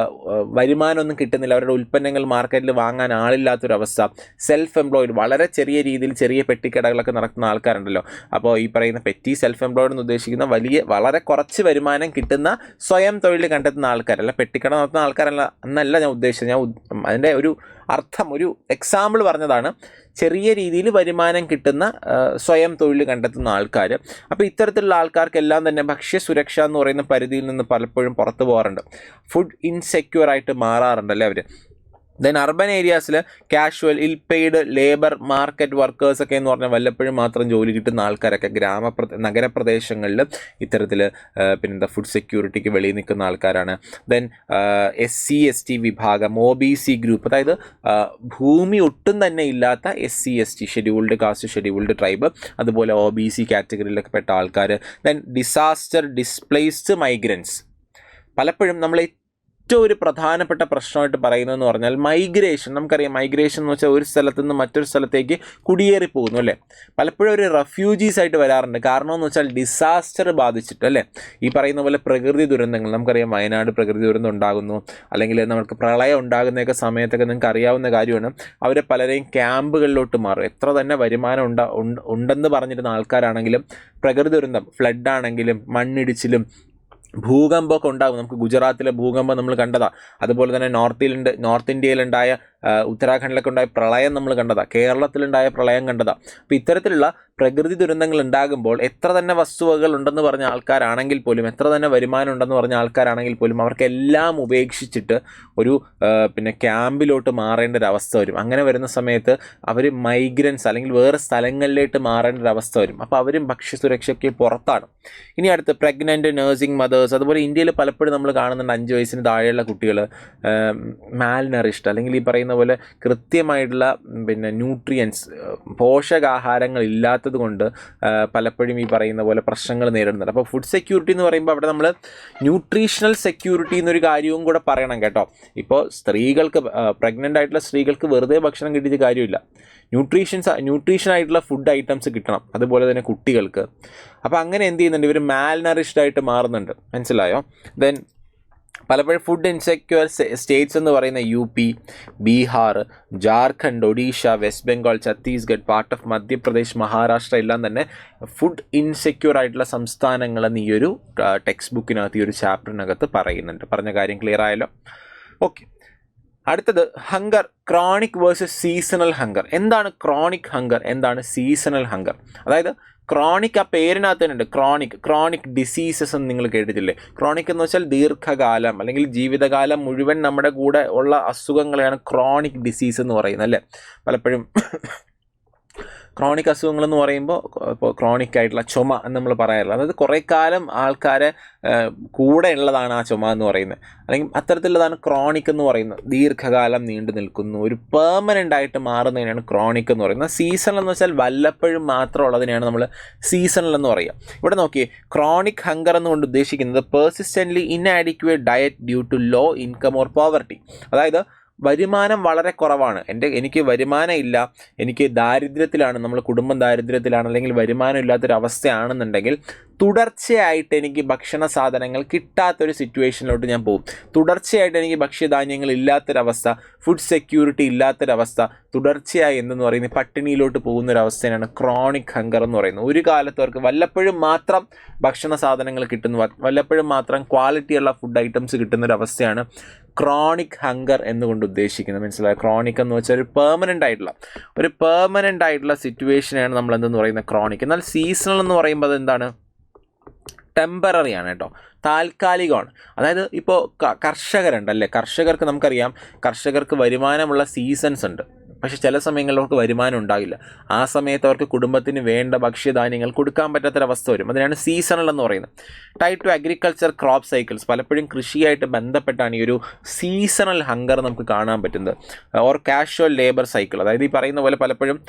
വരുമാനമൊന്നും കിട്ടുന്നില്ല. അവരുടെ ഉൽപ്പന്നങ്ങൾ മാർക്കറ്റിൽ വാങ്ങാൻ ആളില്ലാത്തൊരവസ്ഥ. സെൽഫ് എംപ്ലോയിഡ്, വളരെ ചെറിയ രീതിയിൽ ചെറിയ പെട്ടിക്കടകളൊക്കെ നടത്തുന്ന ആൾക്കാരുണ്ടല്ലോ. അപ്പോൾ ഈ പറയുന്ന പെറ്റി സെൽഫ് എംപ്ലോയിഡ് എന്ന് ഉദ്ദേശിക്കുന്ന വളരെ കുറച്ച് വരുമാനം കിട്ടുന്ന സ്വയം തൊഴിൽ കണ്ടെത്തുന്ന ആൾക്കാരല്ല, പെട്ടിക്കട നടത്തുന്ന ആൾക്കാരല്ല എന്നല്ല ഞാൻ ഉദ്ദേശിച്ചത്. അതിൻ്റെ ഒരു അർത്ഥം, ഒരു എക്സാമ്പിൾ പറഞ്ഞതാണ്. ചെറിയ രീതിയിൽ വരുമാനം കിട്ടുന്ന സ്വയം തൊഴിൽ കണ്ടെത്തുന്ന ആൾക്കാർ. അപ്പോൾ ഇത്തരത്തിലുള്ള ആൾക്കാർക്കെല്ലാം തന്നെ ഭക്ഷ്യസുരക്ഷ എന്ന് പറയുന്ന പരിധിയിൽ നിന്ന് പലപ്പോഴും പുറത്തു പോകാറുണ്ട്. ഫുഡ് ഇൻസെക്യൂർ ആയിട്ട് മാറാറുണ്ടല്ലേ അവർ. ദെൻ അർബൻ ഏരിയാസിൽ കാഷ്വൽ, ഇൽ പെയ്ഡ് ലേബർ, മാർക്കറ്റ് വർക്കേഴ്സൊക്കെ എന്ന് പറഞ്ഞാൽ വല്ലപ്പോഴും മാത്രം ജോലി കിട്ടുന്ന ആൾക്കാരൊക്കെ നഗരപ്രദേശങ്ങളിൽ ഇത്തരത്തിൽ ഫുഡ് സെക്യൂരിറ്റിക്ക് വെളിയിൽ നിൽക്കുന്ന ആൾക്കാരാണ്. ദെൻ SC ST വിഭാഗം, OBC ഗ്രൂപ്പ്, അതായത് ഭൂമി ഒട്ടും തന്നെ ഇല്ലാത്ത SC ST, scheduled caste, scheduled tribe, അതുപോലെ OBC കാറ്റഗറിയിലൊക്കെ പെട്ട ആൾക്കാർ. Then disaster displaced migrants. പലപ്പോഴും നമ്മൾ ഏറ്റവും ഒരു പ്രധാനപ്പെട്ട പ്രശ്നമായിട്ട് പറയുന്നതെന്ന് പറഞ്ഞാൽ മൈഗ്രേഷൻ. നമുക്കറിയാം മൈഗ്രേഷൻ എന്ന് വെച്ചാൽ ഒരു സ്ഥലത്ത് നിന്ന് മറ്റൊരു സ്ഥലത്തേക്ക് കുടിയേറി പോകുന്നു അല്ലേ. പലപ്പോഴും ഒരു റെഫ്യൂജീസ് ആയിട്ട് വരാറുണ്ട്. കാരണം എന്ന് വെച്ചാൽ ഡിസാസ്റ്റർ ബാധിച്ചിട്ട് അല്ലേ. ഈ പറയുന്ന പോലെ പ്രകൃതി ദുരന്തങ്ങൾ, നമുക്കറിയാം വയനാട് പ്രകൃതി ദുരന്തം ഉണ്ടാകുന്നു, അല്ലെങ്കിൽ നമുക്ക് പ്രളയം ഉണ്ടാകുന്നതൊക്കെ സമയത്തൊക്കെ നിങ്ങൾക്ക് അറിയാവുന്ന കാര്യമാണ്. അവരെ പലരെയും ക്യാമ്പുകളിലോട്ട് മാറും. എത്ര തന്നെ വരുമാനം ഉണ്ടെന്ന് പറഞ്ഞിരുന്ന ആൾക്കാരാണെങ്കിലും പ്രകൃതി ദുരന്തം, ഫ്ലഡ് ആണെങ്കിലും മണ്ണിടിച്ചിലും ഭൂകമ്പമൊക്കെ ഉണ്ടാകും. നമുക്ക് ഗുജറാത്തിലെ ഭൂകമ്പം നമ്മൾ കണ്ടതാണ്. അതുപോലെ തന്നെ നോർത്ത് ഇന്ത്യയിലുണ്ടായ ഉത്തരാഖണ്ഡിലൊക്കെ ഉണ്ടായ പ്രളയം നമ്മൾ കണ്ടതാണ്. കേരളത്തിലുണ്ടായ പ്രളയം കണ്ടതാണ്. അപ്പോൾ ഇത്തരത്തിലുള്ള പ്രകൃതി ദുരന്തങ്ങൾ ഉണ്ടാകുമ്പോൾ എത്ര തന്നെ വസ്തുവകൾ ഉണ്ടെന്ന് പറഞ്ഞ ആൾക്കാരാണെങ്കിൽ പോലും, എത്ര തന്നെ വരുമാനം ഉണ്ടെന്ന് പറഞ്ഞ ആൾക്കാരാണെങ്കിൽ പോലും അവർക്കെല്ലാം ഉപേക്ഷിച്ചിട്ട് ഒരു ക്യാമ്പിലോട്ട് മാറേണ്ട ഒരു അവസ്ഥ വരും. അങ്ങനെ വരുന്ന സമയത്ത് അവർ മൈഗ്രൻസ് അല്ലെങ്കിൽ വേറെ സ്ഥലങ്ങളിലേക്ക് മാറേണ്ട ഒരു അവസ്ഥ വരും. അപ്പോൾ അവരും ഭക്ഷ്യസുരക്ഷയ്ക്ക് പുറത്താണ്. ഇനി അടുത്ത് പ്രഗ്നൻറ്റ്, നഴ്സിംഗ് മദേഴ്സ്. അതുപോലെ ഇന്ത്യയിൽ പലപ്പോഴും നമ്മൾ കാണുന്നുണ്ട് 5 വയസ്സിന് താഴെയുള്ള കുട്ടികൾ മാൽനറിഷ്ഡ്, അല്ലെങ്കിൽ ഈ പറയുന്ന പോലെ കൃത്യമായിട്ടുള്ള ന്യൂട്രിയൻസ്, പോഷകാഹാരങ്ങൾ ഇല്ലാത്തത് കൊണ്ട് പലപ്പോഴും ഈ പറയുന്ന പോലെ പ്രശ്നങ്ങൾ നേരിടുന്നുണ്ട്. അപ്പോൾ ഫുഡ് സെക്യൂരിറ്റി എന്ന് പറയുമ്പോൾ അവിടെ നമ്മൾ ന്യൂട്രീഷണൽ സെക്യൂരിറ്റി എന്നൊരു കാര്യവും കൂടെ പറയണം കേട്ടോ. ഇപ്പോൾ സ്ത്രീകൾക്ക്, പ്രഗ്നൻ്റ് ആയിട്ടുള്ള സ്ത്രീകൾക്ക് വെറുതെ ഭക്ഷണം കിട്ടിയിട്ട് കാര്യമില്ല. ന്യൂട്രീഷനായിട്ടുള്ള ഫുഡ് ഐറ്റംസ് കിട്ടണം. അതുപോലെ തന്നെ കുട്ടികൾക്ക്. അപ്പോൾ അങ്ങനെ എന്ത് ചെയ്യുന്നുണ്ട്, ഇവർ മാൽനറിഷ്ഡ് ആയിട്ട് മാറുന്നുണ്ട്. മനസ്സിലായോ? ദെൻ പലപ്പോഴും ഫുഡ് ഇൻസെക്യൂർ സ്റ്റേറ്റ്സ് എന്ന് പറയുന്ന UP, Bihar, Jharkhand, Odisha, west Bengal, Chhattisgarh, part of Madhya Pradesh, Maharashtra എല്ലാം തന്നെ ഫുഡ് ഇൻസെക്യൂർ ആയിട്ടുള്ള സംസ്ഥാനങ്ങളെന്ന് ഈ ഒരു ടെക്സ്റ്റ് ബുക്കിനകത്ത്, ഈ ഒരു ചാപ്റ്ററിനകത്ത് പറയുന്നുണ്ട്. പറഞ്ഞ കാര്യം ക്ലിയർ ആയല്ലോ? ഓക്കെ. അടുത്തത് hunger, chronic versus seasonal hunger. എന്താണ് ക്രോണിക് ഹങ്കർ, എന്താണ് സീസണൽ ഹങ്കർ? അതായത് ക്രോണിക് ആ പേരിനകത്ത് തന്നെ ഉണ്ട്. ക്രോണിക് ഡിസീസസ് എന്ന് നിങ്ങൾ കേട്ടിട്ടില്ലേ? ക്രോണിക് എന്ന് വെച്ചാൽ ദീർഘകാലം അല്ലെങ്കിൽ ജീവിതകാലം മുഴുവൻ നമ്മുടെ കൂടെ ഉള്ള അസുഖങ്ങളെയാണ് ക്രോണിക് ഡിസീസ് എന്ന് പറയുന്നത് അല്ലേ? പലപ്പോഴും ക്രോണിക് അസുഖങ്ങളെന്ന് പറയുമ്പോൾ ഇപ്പോൾ ക്രോണിക് ആയിട്ടുള്ള ചുമ എന്ന് നമ്മൾ പറയാറില്ല. അതായത് കുറേ കാലം ആൾക്കാരെ കൂടെ ഉള്ളതാണ് ആ ചുമ എന്ന് പറയുന്നത്. അല്ലെങ്കിൽ അത്തരത്തിലുള്ളതാണ് ക്രോണിക് എന്ന് പറയുന്നത്. ദീർഘകാലം നീണ്ടു നിൽക്കുന്നു, ഒരു പെർമനൻ്റ് ആയിട്ട് മാറുന്നതിനാണ് ക്രോണിക് എന്ന് പറയുന്നത്. സീസണൽ എന്ന് വെച്ചാൽ വല്ലപ്പോഴും മാത്രം ഉള്ളതിനെയാണ് നമ്മൾ സീസണൽ എന്ന് പറയുക. ഇവിടെ നോക്കിയേ, ക്രോണിക് ഹങ്കർ എന്നുകൊണ്ട് ഉദ്ദേശിക്കുന്നത് persistently inadequate diet due to low income or poverty. അതായത് വരുമാനം വളരെ കുറവാണ്, എനിക്ക് വരുമാനം ഇല്ല, എനിക്ക് ദാരിദ്ര്യത്തിലാണ്, നമ്മൾ കുടുംബം ദാരിദ്ര്യത്തിലാണ്, അല്ലെങ്കിൽ വരുമാനം ഇല്ലാത്തൊരവസ്ഥയാണെന്നുണ്ടെങ്കിൽ തുടർച്ചയായിട്ട് എനിക്ക് ഭക്ഷണ സാധനങ്ങൾ കിട്ടാത്തൊരു സിറ്റുവേഷനിലോട്ട് ഞാൻ പോകും. തുടർച്ചയായിട്ട് എനിക്ക് ഭക്ഷ്യധാന്യങ്ങൾ ഇല്ലാത്തൊരവസ്ഥ, ഫുഡ് സെക്യൂരിറ്റി ഇല്ലാത്തൊരവസ്ഥ, തുടർച്ചയായി എന്തെന്ന് പറയുന്നത് പട്ടിണിയിലോട്ട് പോകുന്നൊരവസ്ഥയാണ് ക്രോണിക് ഹങ്കർ എന്ന് പറയുന്നത്. ഒരു കാലത്ത് അവർക്ക് വല്ലപ്പോഴും മാത്രം ഭക്ഷണ സാധനങ്ങൾ കിട്ടുന്നു, വല്ലപ്പോഴും മാത്രം ക്വാളിറ്റിയുള്ള ഫുഡ് ഐറ്റംസ് കിട്ടുന്നൊരവസ്ഥയാണ് ക്രോണിക് ഹങ്കർ എന്നുകൊണ്ട് ഉദ്ദേശിക്കുന്നത്. മനസ്സിലായി? ക്രോണിക് എന്ന് വെച്ചാൽ ഒരു പെർമനൻ്റ് ആയിട്ടുള്ള സിറ്റുവേഷനാണ് നമ്മൾ എന്തെന്ന് പറയുന്നത് ക്രോണിക്. എന്നാൽ സീസണൽ എന്ന് പറയുമ്പോൾ അതെന്താണ്? ടെമ്പററി ആണ് കേട്ടോ, താൽക്കാലികമാണ്. അതായത് ഇപ്പോൾ കർഷകരുണ്ടല്ലേ, കർഷകർക്ക് നമുക്കറിയാം, കർഷകർക്ക് വരുമാനമുള്ള സീസൺസ് ഉണ്ട്. പക്ഷേ ചില സമയങ്ങളിൽ അവർക്ക് വരുമാനം ഉണ്ടാകില്ല. ആ സമയത്ത് അവർക്ക് കുടുംബത്തിന് വേണ്ട ഭക്ഷ്യധാന്യങ്ങൾ കൊടുക്കാൻ പറ്റാത്തൊരവസ്ഥ വരും. അതിനാണ് സീസണൽ എന്ന് പറയുന്നത്. Type two agriculture crop cycles, പലപ്പോഴും കൃഷിയായിട്ട് ബന്ധപ്പെട്ടാണ് ഈ ഒരു സീസണൽ ഹങ്കർ നമുക്ക് കാണാൻ പറ്റുന്നത്. ഓർ കാഷ്വൽ ലേബർ സൈക്കിൾ, അതായത് ഈ പറയുന്ന പോലെ പലപ്പോഴും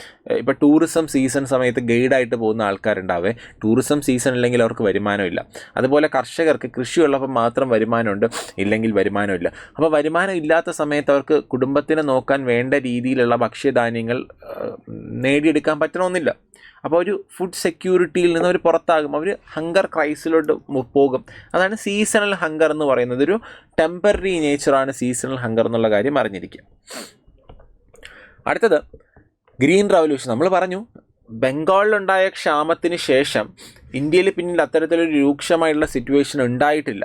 ഇപ്പോൾ ടൂറിസം സീസൺ സമയത്ത് ഗൈഡായിട്ട് പോകുന്ന ആൾക്കാരുണ്ടാവേ, ടൂറിസം സീസൺ ഇല്ലെങ്കിൽ അവർക്ക് വരുമാനമില്ല. അതുപോലെ കർഷകർക്ക് കൃഷിയുള്ളപ്പോൾ മാത്രം വരുമാനമുണ്ട്, ഇല്ലെങ്കിൽ വരുമാനമില്ല. അപ്പോൾ വരുമാനം ഇല്ലാത്ത സമയത്ത് അവർക്ക് കുടുംബത്തിനെ നോക്കാൻ വേണ്ട രീതിയിലുള്ള ഭക്ഷ്യധാന്യങ്ങൾ നേടിയെടുക്കാൻ പറ്റണമെന്നില്ല. അപ്പോൾ ഒരു ഫുഡ് സെക്യൂരിറ്റിയിൽ നിന്ന് അവർ പുറത്താകും, അവർ ഹങ്കർ ക്രൈസിലോട്ട് പോകും. അതാണ് സീസണൽ ഹങ്കർ എന്ന് പറയുന്നത്. ഒരു ടെമ്പററി നേച്ചറാണ് സീസണൽ ഹങ്കർ എന്നുള്ള കാര്യം അറിഞ്ഞിരിക്കുക. അടുത്തത് ഗ്രീൻ റവല്യൂഷൻ. നമ്മൾ പറഞ്ഞു ബംഗാളിലുണ്ടായ ക്ഷാമത്തിന് ശേഷം ഇന്ത്യയിൽ പിന്നീട് അത്തരത്തിലൊരു രൂക്ഷമായിട്ടുള്ള സിറ്റുവേഷൻ ഉണ്ടായിട്ടില്ല.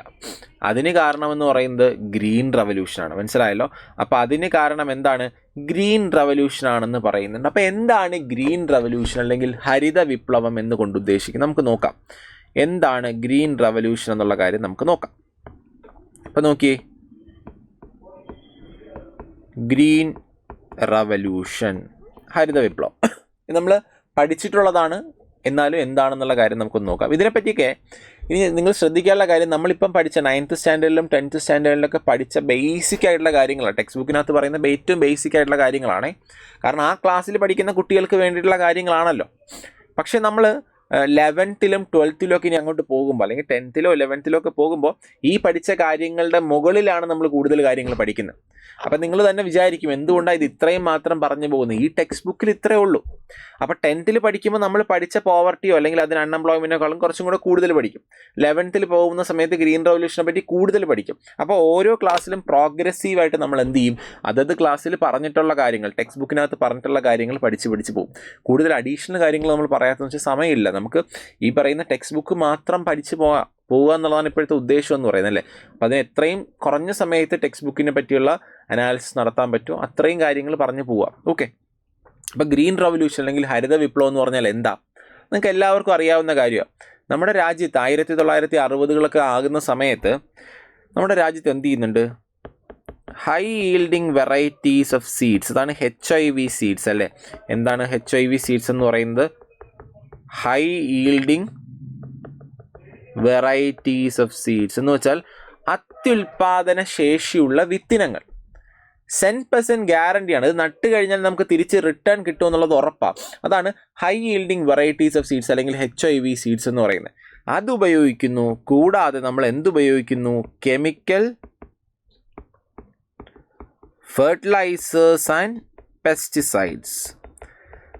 അതിന് കാരണമെന്ന് പറയുന്നത് ഗ്രീൻ റവല്യൂഷനാണ്. മനസ്സിലായല്ലോ? അപ്പോൾ അതിന് കാരണം എന്താണ്? ഗ്രീൻ റവല്യൂഷനാണെന്ന് പറയുന്നുണ്ട്. അപ്പോൾ എന്താണ് ഗ്രീൻ റവല്യൂഷൻ അല്ലെങ്കിൽ ഹരിത വിപ്ലവം എന്നുകൊണ്ട് ഉദ്ദേശിക്കുന്നത്? നമുക്ക് നോക്കാം. എന്താണ് ഗ്രീൻ റവല്യൂഷൻ എന്നുള്ള കാര്യം നമുക്ക് നോക്കാം. അപ്പോൾ നോക്കിയേ, ഗ്രീൻ റവല്യൂഷൻ, ഹരിത വിപ്ലവം നമ്മൾ പഠിച്ചിട്ടുള്ളതാണ്. എന്നാലും എന്താണെന്നുള്ള കാര്യം നമുക്കൊന്ന് നോക്കാം. ഇതിനെപ്പറ്റിയൊക്കെ ഇനി നിങ്ങൾ ശ്രദ്ധിക്കാനുള്ള കാര്യം, നമ്മളിപ്പം പഠിച്ച 9th സ്റ്റാൻഡേർഡിലും 10th സ്റ്റാൻഡേർഡിലൊക്കെ പഠിച്ച ബേസിക് ആയിട്ടുള്ള കാര്യങ്ങളാണ്. ടെക്സ്റ്റ് ബുക്കിനകത്ത് പറയുന്ന ഏറ്റവും ബേസിക് ആയിട്ടുള്ള കാര്യങ്ങളാണ്. കാരണം ആ ക്ലാസ്സിൽ പഠിക്കുന്ന കുട്ടികൾക്ക് വേണ്ടിയിട്ടുള്ള കാര്യങ്ങളാണല്ലോ. പക്ഷേ നമ്മൾ 11th 12th ഇനി അങ്ങോട്ട് പോകുമ്പോൾ, അല്ലെങ്കിൽ 10th 11th പോകുമ്പോൾ ഈ പഠിച്ച കാര്യങ്ങളുടെ മുകളിലാണ് നമ്മൾ കൂടുതൽ കാര്യങ്ങൾ പഠിക്കുന്നത്. അപ്പം നിങ്ങൾ തന്നെ വിചാരിക്കും, എന്തുകൊണ്ടാണ് ഇത് ഇത്രയും മാത്രം പറഞ്ഞു പോകുന്നത്? ഈ ടെക്സ്റ്റ് ബുക്കിൽ ഇത്രയേ ഉള്ളൂ. അപ്പോൾ 10th പഠിക്കുമ്പോൾ നമ്മൾ പഠിച്ച പോവർട്ടിയോ അല്ലെങ്കിൽ അതിന് അൺഎംപ്ലോയ്മെൻറ്റിനേക്കാളും കുറച്ചും കൂടെ കൂടുതൽ പഠിക്കും. 11th പോകുന്ന സമയത്ത് ഗ്രീൻ റവല്യൂഷനെ പറ്റി കൂടുതൽ പഠിക്കും. അപ്പോൾ ഓരോ ക്ലാസ്സിലും പ്രോഗ്രസീവായിട്ട് നമ്മൾ എന്ത് ചെയ്യും? അതത് ക്ലാസ്സിൽ പറഞ്ഞിട്ടുള്ള കാര്യങ്ങൾ, ടെക്സ്റ്റ് ബുക്കിനകത്ത് പറഞ്ഞിട്ടുള്ള കാര്യങ്ങൾ പഠിച്ച് പോകും. കൂടുതൽ അഡീഷണൽ കാര്യങ്ങൾ നമ്മൾ പറയാത്തതെന്ന് വെച്ചാൽ സമയമില്ല. നമുക്ക് ഈ പറയുന്ന ടെക്സ്റ്റ് ബുക്ക് മാത്രം പഠിച്ച് പോവുക എന്നുള്ളതാണ് ഇപ്പോഴത്തെ ഉദ്ദേശം എന്ന് പറയുന്നത് അല്ലേ. അപ്പോൾ അതിന് എത്രയും കുറഞ്ഞ സമയത്ത് ടെക്സ്റ്റ് ബുക്കിനെ പറ്റിയുള്ള അനാലിസിസ് നടത്താൻ പറ്റുമോ അത്രയും കാര്യങ്ങൾ പറഞ്ഞു പോവുക. ഓക്കെ. അപ്പോൾ ഗ്രീൻ റവല്യൂഷൻ അല്ലെങ്കിൽ ഹരിത വിപ്ലവം എന്ന് പറഞ്ഞാൽ എന്താ? നിങ്ങൾക്ക് എല്ലാവർക്കും അറിയാവുന്ന കാര്യമാണ്. നമ്മുടെ രാജ്യത്ത് 1960 ആകുന്ന സമയത്ത് നമ്മുടെ രാജ്യത്ത് എന്ത് ചെയ്യുന്നുണ്ട്? High yielding varieties of seeds, അതാണ് HIV സീഡ്സ് അല്ലേ. എന്താണ് HIV സീഡ്സ് എന്ന് പറയുന്നത്? High yielding varieties of seeds എന്ന് വെച്ചാൽ അത്യുൽപാദന ശേഷിയുള്ള വിത്തിനങ്ങൾ. 100% ഗ്യാരണ്ടിയാണ്. ഇത് നട്ട് കഴിഞ്ഞാൽ നമുക്ക് തിരിച്ച് റിട്ടേൺ കിട്ടുമെന്നുള്ളത് ഉറപ്പാണ്. അതാണ് high yielding varieties of seeds അല്ലെങ്കിൽ HIV സീഡ്സ് എന്ന് പറയുന്നത്. അത് ഉപയോഗിക്കുന്നു. കൂടാതെ നമ്മൾ എന്തുപയോഗിക്കുന്നു? കെമിക്കൽ ഫെർട്ടിലൈസേഴ്സ് ആൻഡ് പെസ്റ്റിസൈഡ്സ്,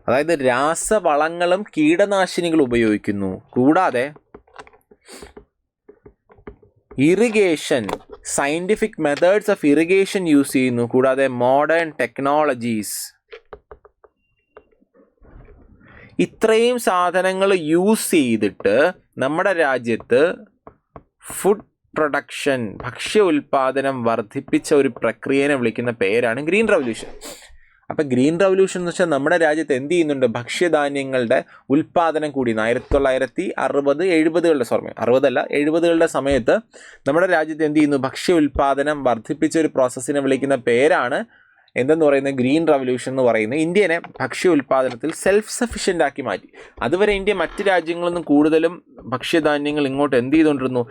അതായത് രാസവളങ്ങളും കീടനാശിനികളും ഉപയോഗിക്കുന്നു. കൂടാതെ irrigation scientific methods of irrigation use ചെയ്യുന്നു, കൂടാതെ മോഡേൺ ടെക്നോളജീസ്. ഇത്രയും സാധനങ്ങൾ യൂസ് ചെയ്തിട്ട് നമ്മുടെ രാജ്യത്ത് ഫുഡ് പ്രൊഡക്ഷൻ, ഭക്ഷ്യ ഉൽപാദനം വർദ്ധിപ്പിച്ച ഒരു പ്രക്രിയനെ വിളിക്കുന്ന പേരാണ് ഗ്രീൻ റവല്യൂഷൻ. അപ്പം ഗ്രീൻ റവല്യൂഷൻ എന്ന് വെച്ചാൽ നമ്മുടെ രാജ്യത്ത് എന്ത് ചെയ്യുന്നുണ്ട്, ഭക്ഷ്യധാന്യങ്ങളുടെ ഉൽപ്പാദനം കൂടി. 1960-70 സമയം, 60 സമയത്ത് നമ്മുടെ രാജ്യത്ത് എന്ത് ചെയ്യുന്നു, ഭക്ഷ്യ ഉൽപ്പാദനം വർദ്ധിപ്പിച്ച ഒരു പ്രോസസ്സിനെ വിളിക്കുന്ന പേരാണ് എന്തെന്ന് പറയുന്നത്, ഗ്രീൻ റവല്യൂഷൻ എന്ന് പറയുന്നത്. ഇന്ത്യനെ ഭക്ഷ്യ ഉൽപ്പാദനത്തിൽ സെൽഫ് സഫിഷ്യൻ്റ് ആക്കി മാറ്റി. അതുവരെ ഇന്ത്യ മറ്റ് രാജ്യങ്ങളിൽ നിന്നും കൂടുതലും ഭക്ഷ്യധാന്യങ്ങൾ ഇങ്ങോട്ട് എന്ത് ചെയ്തുകൊണ്ടിരുന്നു,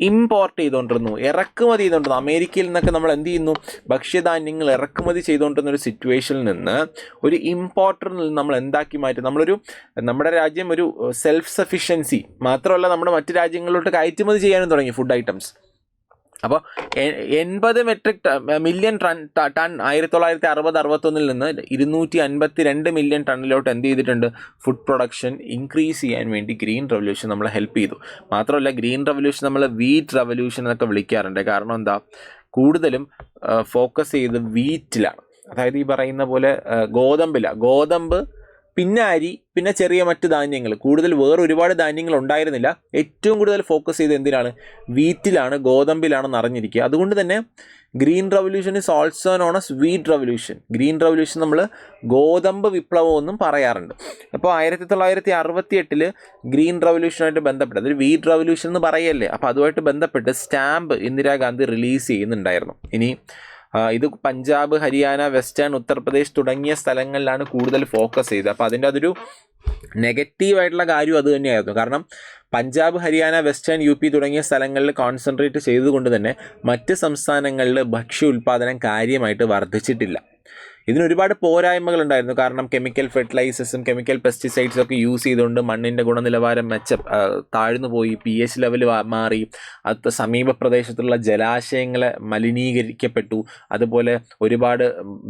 ഇമ്പോർട്ട് ചെയ്തുകൊണ്ടിരുന്നു, ഇറക്കുമതി ചെയ്തുകൊണ്ടിരുന്നു. അമേരിക്കയിൽ നിന്നൊക്കെ നമ്മൾ എന്ത് ചെയ്യുന്നു, ഭക്ഷ്യധാന്യങ്ങൾ ഇറക്കുമതി ചെയ്തുകൊണ്ടിരുന്ന ഒരു സിറ്റുവേഷനിൽ നിന്ന് ഒരു ഇമ്പോർട്ടറിൽ നിന്ന് നമ്മൾ എന്താക്കി മാറ്റി, നമ്മുടെ രാജ്യം ഒരു സെൽഫ് സഫിഷ്യൻസി മാത്രമല്ല, നമ്മുടെ മറ്റ് രാജ്യങ്ങളിലോട്ട് കയറ്റുമതി ചെയ്യാനും തുടങ്ങി ഫുഡ് ഐറ്റംസ്. അപ്പോൾ 80 മെട്രിക് മില്യൺ ടൺ 1960-61 നിന്ന് 252 മില്യൺ ടണ്ണിലോട്ട് എന്ത് ചെയ്തിട്ടുണ്ട്, ഫുഡ് പ്രൊഡക്ഷൻ ഇൻക്രീസ് ചെയ്യാൻ വേണ്ടി ഗ്രീൻ റവല്യൂഷൻ നമ്മളെ ഹെൽപ്പ് ചെയ്തു. മാത്രമല്ല ഗ്രീൻ റവല്യൂഷൻ നമ്മൾ വീറ്റ് റവല്യൂഷൻ എന്നൊക്കെ വിളിക്കാറുണ്ട്. കാരണം എന്താ, കൂടുതലും ഫോക്കസ് ചെയ്ത് വീറ്റിലാണ്. അതായത് ഈ പറയുന്ന പോലെ ഗോതമ്പ്, പിന്നെ അരി, പിന്നെ ചെറിയ മറ്റ് ധാന്യങ്ങൾ, കൂടുതൽ വേറെ ഒരുപാട് ധാന്യങ്ങൾ ഉണ്ടായിരുന്നില്ല. ഏറ്റവും കൂടുതൽ ഫോക്കസ് ചെയ്ത് എന്തിനാണ്, വീറ്റിലാണ്, ഗോതമ്പിലാണെന്ന് അറിഞ്ഞിരിക്കുക. അതുകൊണ്ട് തന്നെ green revolution is also known as wheat revolution. Green revolution നമ്മൾ ഗോതമ്പ് വിപ്ലവം എന്നും പറയാറുണ്ട്. അപ്പോൾ 1968 ഗ്രീൻ റവല്യൂഷനുമായിട്ട് ബന്ധപ്പെട്ട്, അതൊരു വീറ്റ് റവല്യൂഷൻ എന്ന് പറയല്ലേ, അപ്പോൾ അതുമായിട്ട് ബന്ധപ്പെട്ട് സ്റ്റാമ്പ് ഇന്ദിരാഗാന്ധി റിലീസ് ചെയ്യുന്നുണ്ടായിരുന്നു. ഇനി ഇത് പഞ്ചാബ്, ഹരിയാന, വെസ്റ്റേൺ, ഉത്തർപ്രദേശ് തുടങ്ങിയ സ്ഥലങ്ങളിലാണ് കൂടുതൽ ഫോക്കസ് ചെയ്തത്. അപ്പോൾ അതിൻ്റെ അതൊരു നെഗറ്റീവായിട്ടുള്ള കാര്യം അത് തന്നെയായിരുന്നു. കാരണം പഞ്ചാബ്, ഹരിയാന, വെസ്റ്റേൺ, UP തുടങ്ങിയ സ്ഥലങ്ങളിൽ കോൺസെൻട്രേറ്റ് ചെയ്തുകൊണ്ട് തന്നെ മറ്റ് സംസ്ഥാനങ്ങളിൽ ഭക്ഷ്യ ഉൽപ്പാദനം കാര്യമായിട്ട് വർദ്ധിച്ചിട്ടില്ല. ഇതിനൊരുപാട് പോരായ്മകളുണ്ടായിരുന്നു. കാരണം കെമിക്കൽ ഫെർട്ടിലൈസേഴ്സും കെമിക്കൽ പെസ്റ്റിസൈഡ്സും ഒക്കെ യൂസ് ചെയ്തുകൊണ്ട് മണ്ണിൻ്റെ ഗുണനിലവാരം താഴ്ന്നു പോയി, pH ലെവൽ മാറി, അത് സമീപ പ്രദേശത്തുള്ള ജലാശയങ്ങളെ മലിനീകരിക്കപ്പെട്ടു. അതുപോലെ ഒരുപാട്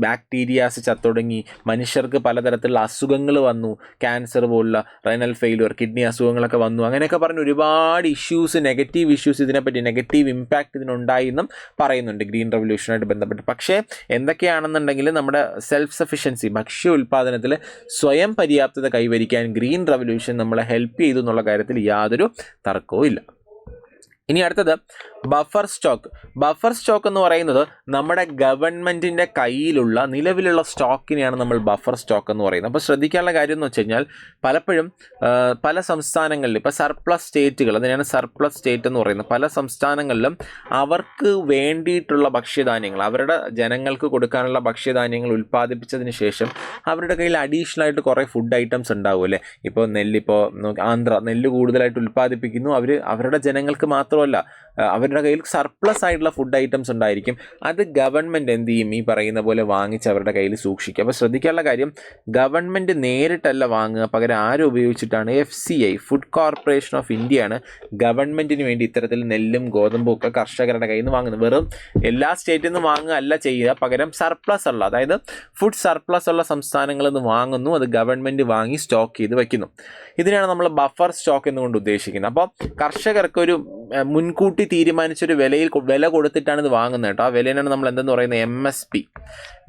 ബാക്ടീരിയാസ് ചത്തൊടുങ്ങി, മനുഷ്യർക്ക് പലതരത്തിലുള്ള അസുഖങ്ങൾ വന്നു, ക്യാൻസർ പോലുള്ള, റെനൽ ഫെയിലുവർ, കിഡ്നി അസുഖങ്ങളൊക്കെ വന്നു. അങ്ങനെയൊക്കെ പറഞ്ഞ് ഒരുപാട് ഇഷ്യൂസ്, നെഗറ്റീവ് ഇഷ്യൂസ്, ഇതിനെപ്പറ്റി നെഗറ്റീവ് ഇമ്പാക്റ്റ് ഇതിനുണ്ടായി എന്നും പറയുന്നുണ്ട് ഗ്രീൻ റവല്യൂഷനായിട്ട് ബന്ധപ്പെട്ട്. പക്ഷേ എന്തൊക്കെയാണെന്നുണ്ടെങ്കിൽ നമ്മുടെ സെൽഫ് സഫിഷ്യൻസി, ഭക്ഷ്യ ഉൽപ്പാദനത്തിൽ സ്വയം പര്യാപ്തത കൈവരിക്കാൻ ഗ്രീൻ റവല്യൂഷൻ നമ്മളെ ഹെൽപ്പ് ചെയ്തു എന്നുള്ള കാര്യത്തിൽ യാതൊരു തർക്കവും ഇല്ല. ഇനി അടുത്തത് ബഫർ സ്റ്റോക്ക് എന്ന് പറയുന്നത് നമ്മുടെ ഗവൺമെൻറ്റിൻ്റെ കയ്യിലുള്ള നിലവിലുള്ള സ്റ്റോക്കിനെയാണ് നമ്മൾ ബഫർ സ്റ്റോക്ക് എന്ന് പറയുന്നത്. അപ്പോൾ ശ്രദ്ധിക്കാനുള്ള കാര്യം എന്ന് വെച്ച് കഴിഞ്ഞാൽ പലപ്പോഴും പല സംസ്ഥാനങ്ങളിലും ഇപ്പോൾ സർപ്ലസ് സ്റ്റേറ്റുകൾ, അതിനാണ് സർപ്ലസ് സ്റ്റേറ്റ് എന്ന് പറയുന്നത്. പല സംസ്ഥാനങ്ങളിലും അവർക്ക് വേണ്ടിയിട്ടുള്ള ഭക്ഷ്യധാന്യങ്ങൾ, അവരുടെ ജനങ്ങൾക്ക് കൊടുക്കാനുള്ള ഭക്ഷ്യധാന്യങ്ങൾ ഉൽപ്പാദിപ്പിച്ചതിന് ശേഷം അവരുടെ കയ്യിൽ അഡീഷണൽ ആയിട്ട് കുറേ ഫുഡ് ഐറ്റംസ് ഉണ്ടാവും അല്ലേ. ഇപ്പോൾ നെല്ലിപ്പോൾ നെല്ല് കൂടുതലായിട്ട് ഉൽപ്പാദിപ്പിക്കുന്നു, അവരുടെ ജനങ്ങൾക്ക് മാത്രമല്ല, അവരുടെ കയ്യിൽ സർപ്ലസ് ആയിട്ടുള്ള ഫുഡ് ഐറ്റംസ് ഉണ്ടായിരിക്കും. അത് ഗവൺമെൻറ് എന്ത് ചെയ്യും, ഈ പറയുന്ന പോലെ വാങ്ങിച്ച് അവരുടെ കയ്യിൽ സൂക്ഷിക്കുക. അപ്പോൾ ശ്രദ്ധിക്കാനുള്ള കാര്യം, ഗവൺമെൻറ് നേരിട്ടല്ല വാങ്ങുക, പകരം ആരും ഉപയോഗിച്ചിട്ടാണ്, FCI ഫുഡ് കോർപ്പറേഷൻ ഓഫ് ഇന്ത്യയാണ് ഗവൺമെൻറ്റിന് വേണ്ടി ഇത്തരത്തിൽ നെല്ലും ഗോതമ്പും ഒക്കെ കർഷകരുടെ കയ്യിൽ നിന്ന് വാങ്ങുന്നത്. വെറും എല്ലാ സ്റ്റേറ്റിൽ നിന്ന് വാങ്ങുക അല്ല ചെയ്യുക, പകരം സർപ്ലസ് ഉള്ള, അതായത് ഫുഡ് സർപ്ലസ് ഉള്ള സംസ്ഥാനങ്ങളിൽ നിന്ന് വാങ്ങുന്നു, അത് ഗവൺമെൻറ് വാങ്ങി സ്റ്റോക്ക് ചെയ്ത് വയ്ക്കുന്നു. ഇതിനാണ് നമ്മൾ ബഫർ സ്റ്റോക്ക് എന്നുകൊണ്ട് ഉദ്ദേശിക്കുന്നത്. അപ്പോൾ കർഷകർക്ക് ഒരു മുൻകൂട്ടി തീരുമാനിച്ചൊരു വില കൊടുത്തിട്ടാണ് ഇത് വാങ്ങുന്നത് കേട്ടോ. ആ വിലയാണ് നമ്മൾ എന്തെന്ന് പറയുന്നത്, MSP,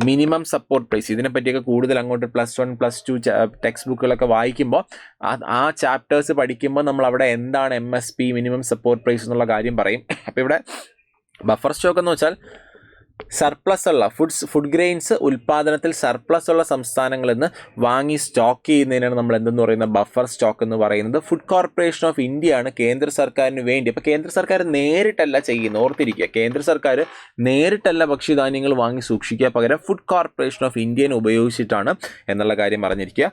മിനിമം സപ്പോർട്ട് പ്രൈസ്. ഇതിനെപ്പറ്റിയൊക്കെ കൂടുതൽ അങ്ങോട്ട് +1 +2 ടെക്സ്റ്റ് ബുക്കുകളൊക്കെ വായിക്കുമ്പോൾ ആ ചാപ്റ്റേഴ്സ് പഠിക്കുമ്പോൾ നമ്മൾ അവിടെ എന്താണ് MSP, മിനിമം സപ്പോർട്ട് പ്രൈസ് എന്നുള്ള കാര്യം പറയും. അപ്പോൾ ഇവിടെ ബഫർ സ്റ്റോക്ക് എന്ന് വെച്ചാൽ സർപ്ലസ് ഉള്ള ഫുഡ് ഗ്രെയിൻസ് ഉൽപ്പാദനത്തിൽ സർപ്ലസ് ഉള്ള സംസ്ഥാനങ്ങളിൽ നിന്ന് വാങ്ങി സ്റ്റോക്ക് ചെയ്യുന്നതിനാണ് നമ്മൾ എന്തെന്ന് പറയുന്നത്, ബഫർ സ്റ്റോക്ക് എന്ന് പറയുന്നത്. ഫുഡ് കോർപ്പറേഷൻ ഓഫ് ഇന്ത്യയാണ് കേന്ദ്ര സർക്കാരിന് വേണ്ടി. അപ്പോൾ കേന്ദ്ര സർക്കാർ നേരിട്ടല്ല ചെയ്യുന്നത്, ഓർത്തിരിക്കുക, കേന്ദ്ര സർക്കാർ നേരിട്ടല്ല ഭക്ഷ്യധാന്യങ്ങൾ വാങ്ങി സൂക്ഷിക്കുക, പകരം ഫുഡ് കോർപ്പറേഷൻ ഓഫ് ഇന്ത്യനെ ഉപയോഗിച്ചിട്ടാണ് എന്നുള്ള കാര്യം അറിഞ്ഞിരിക്കുക.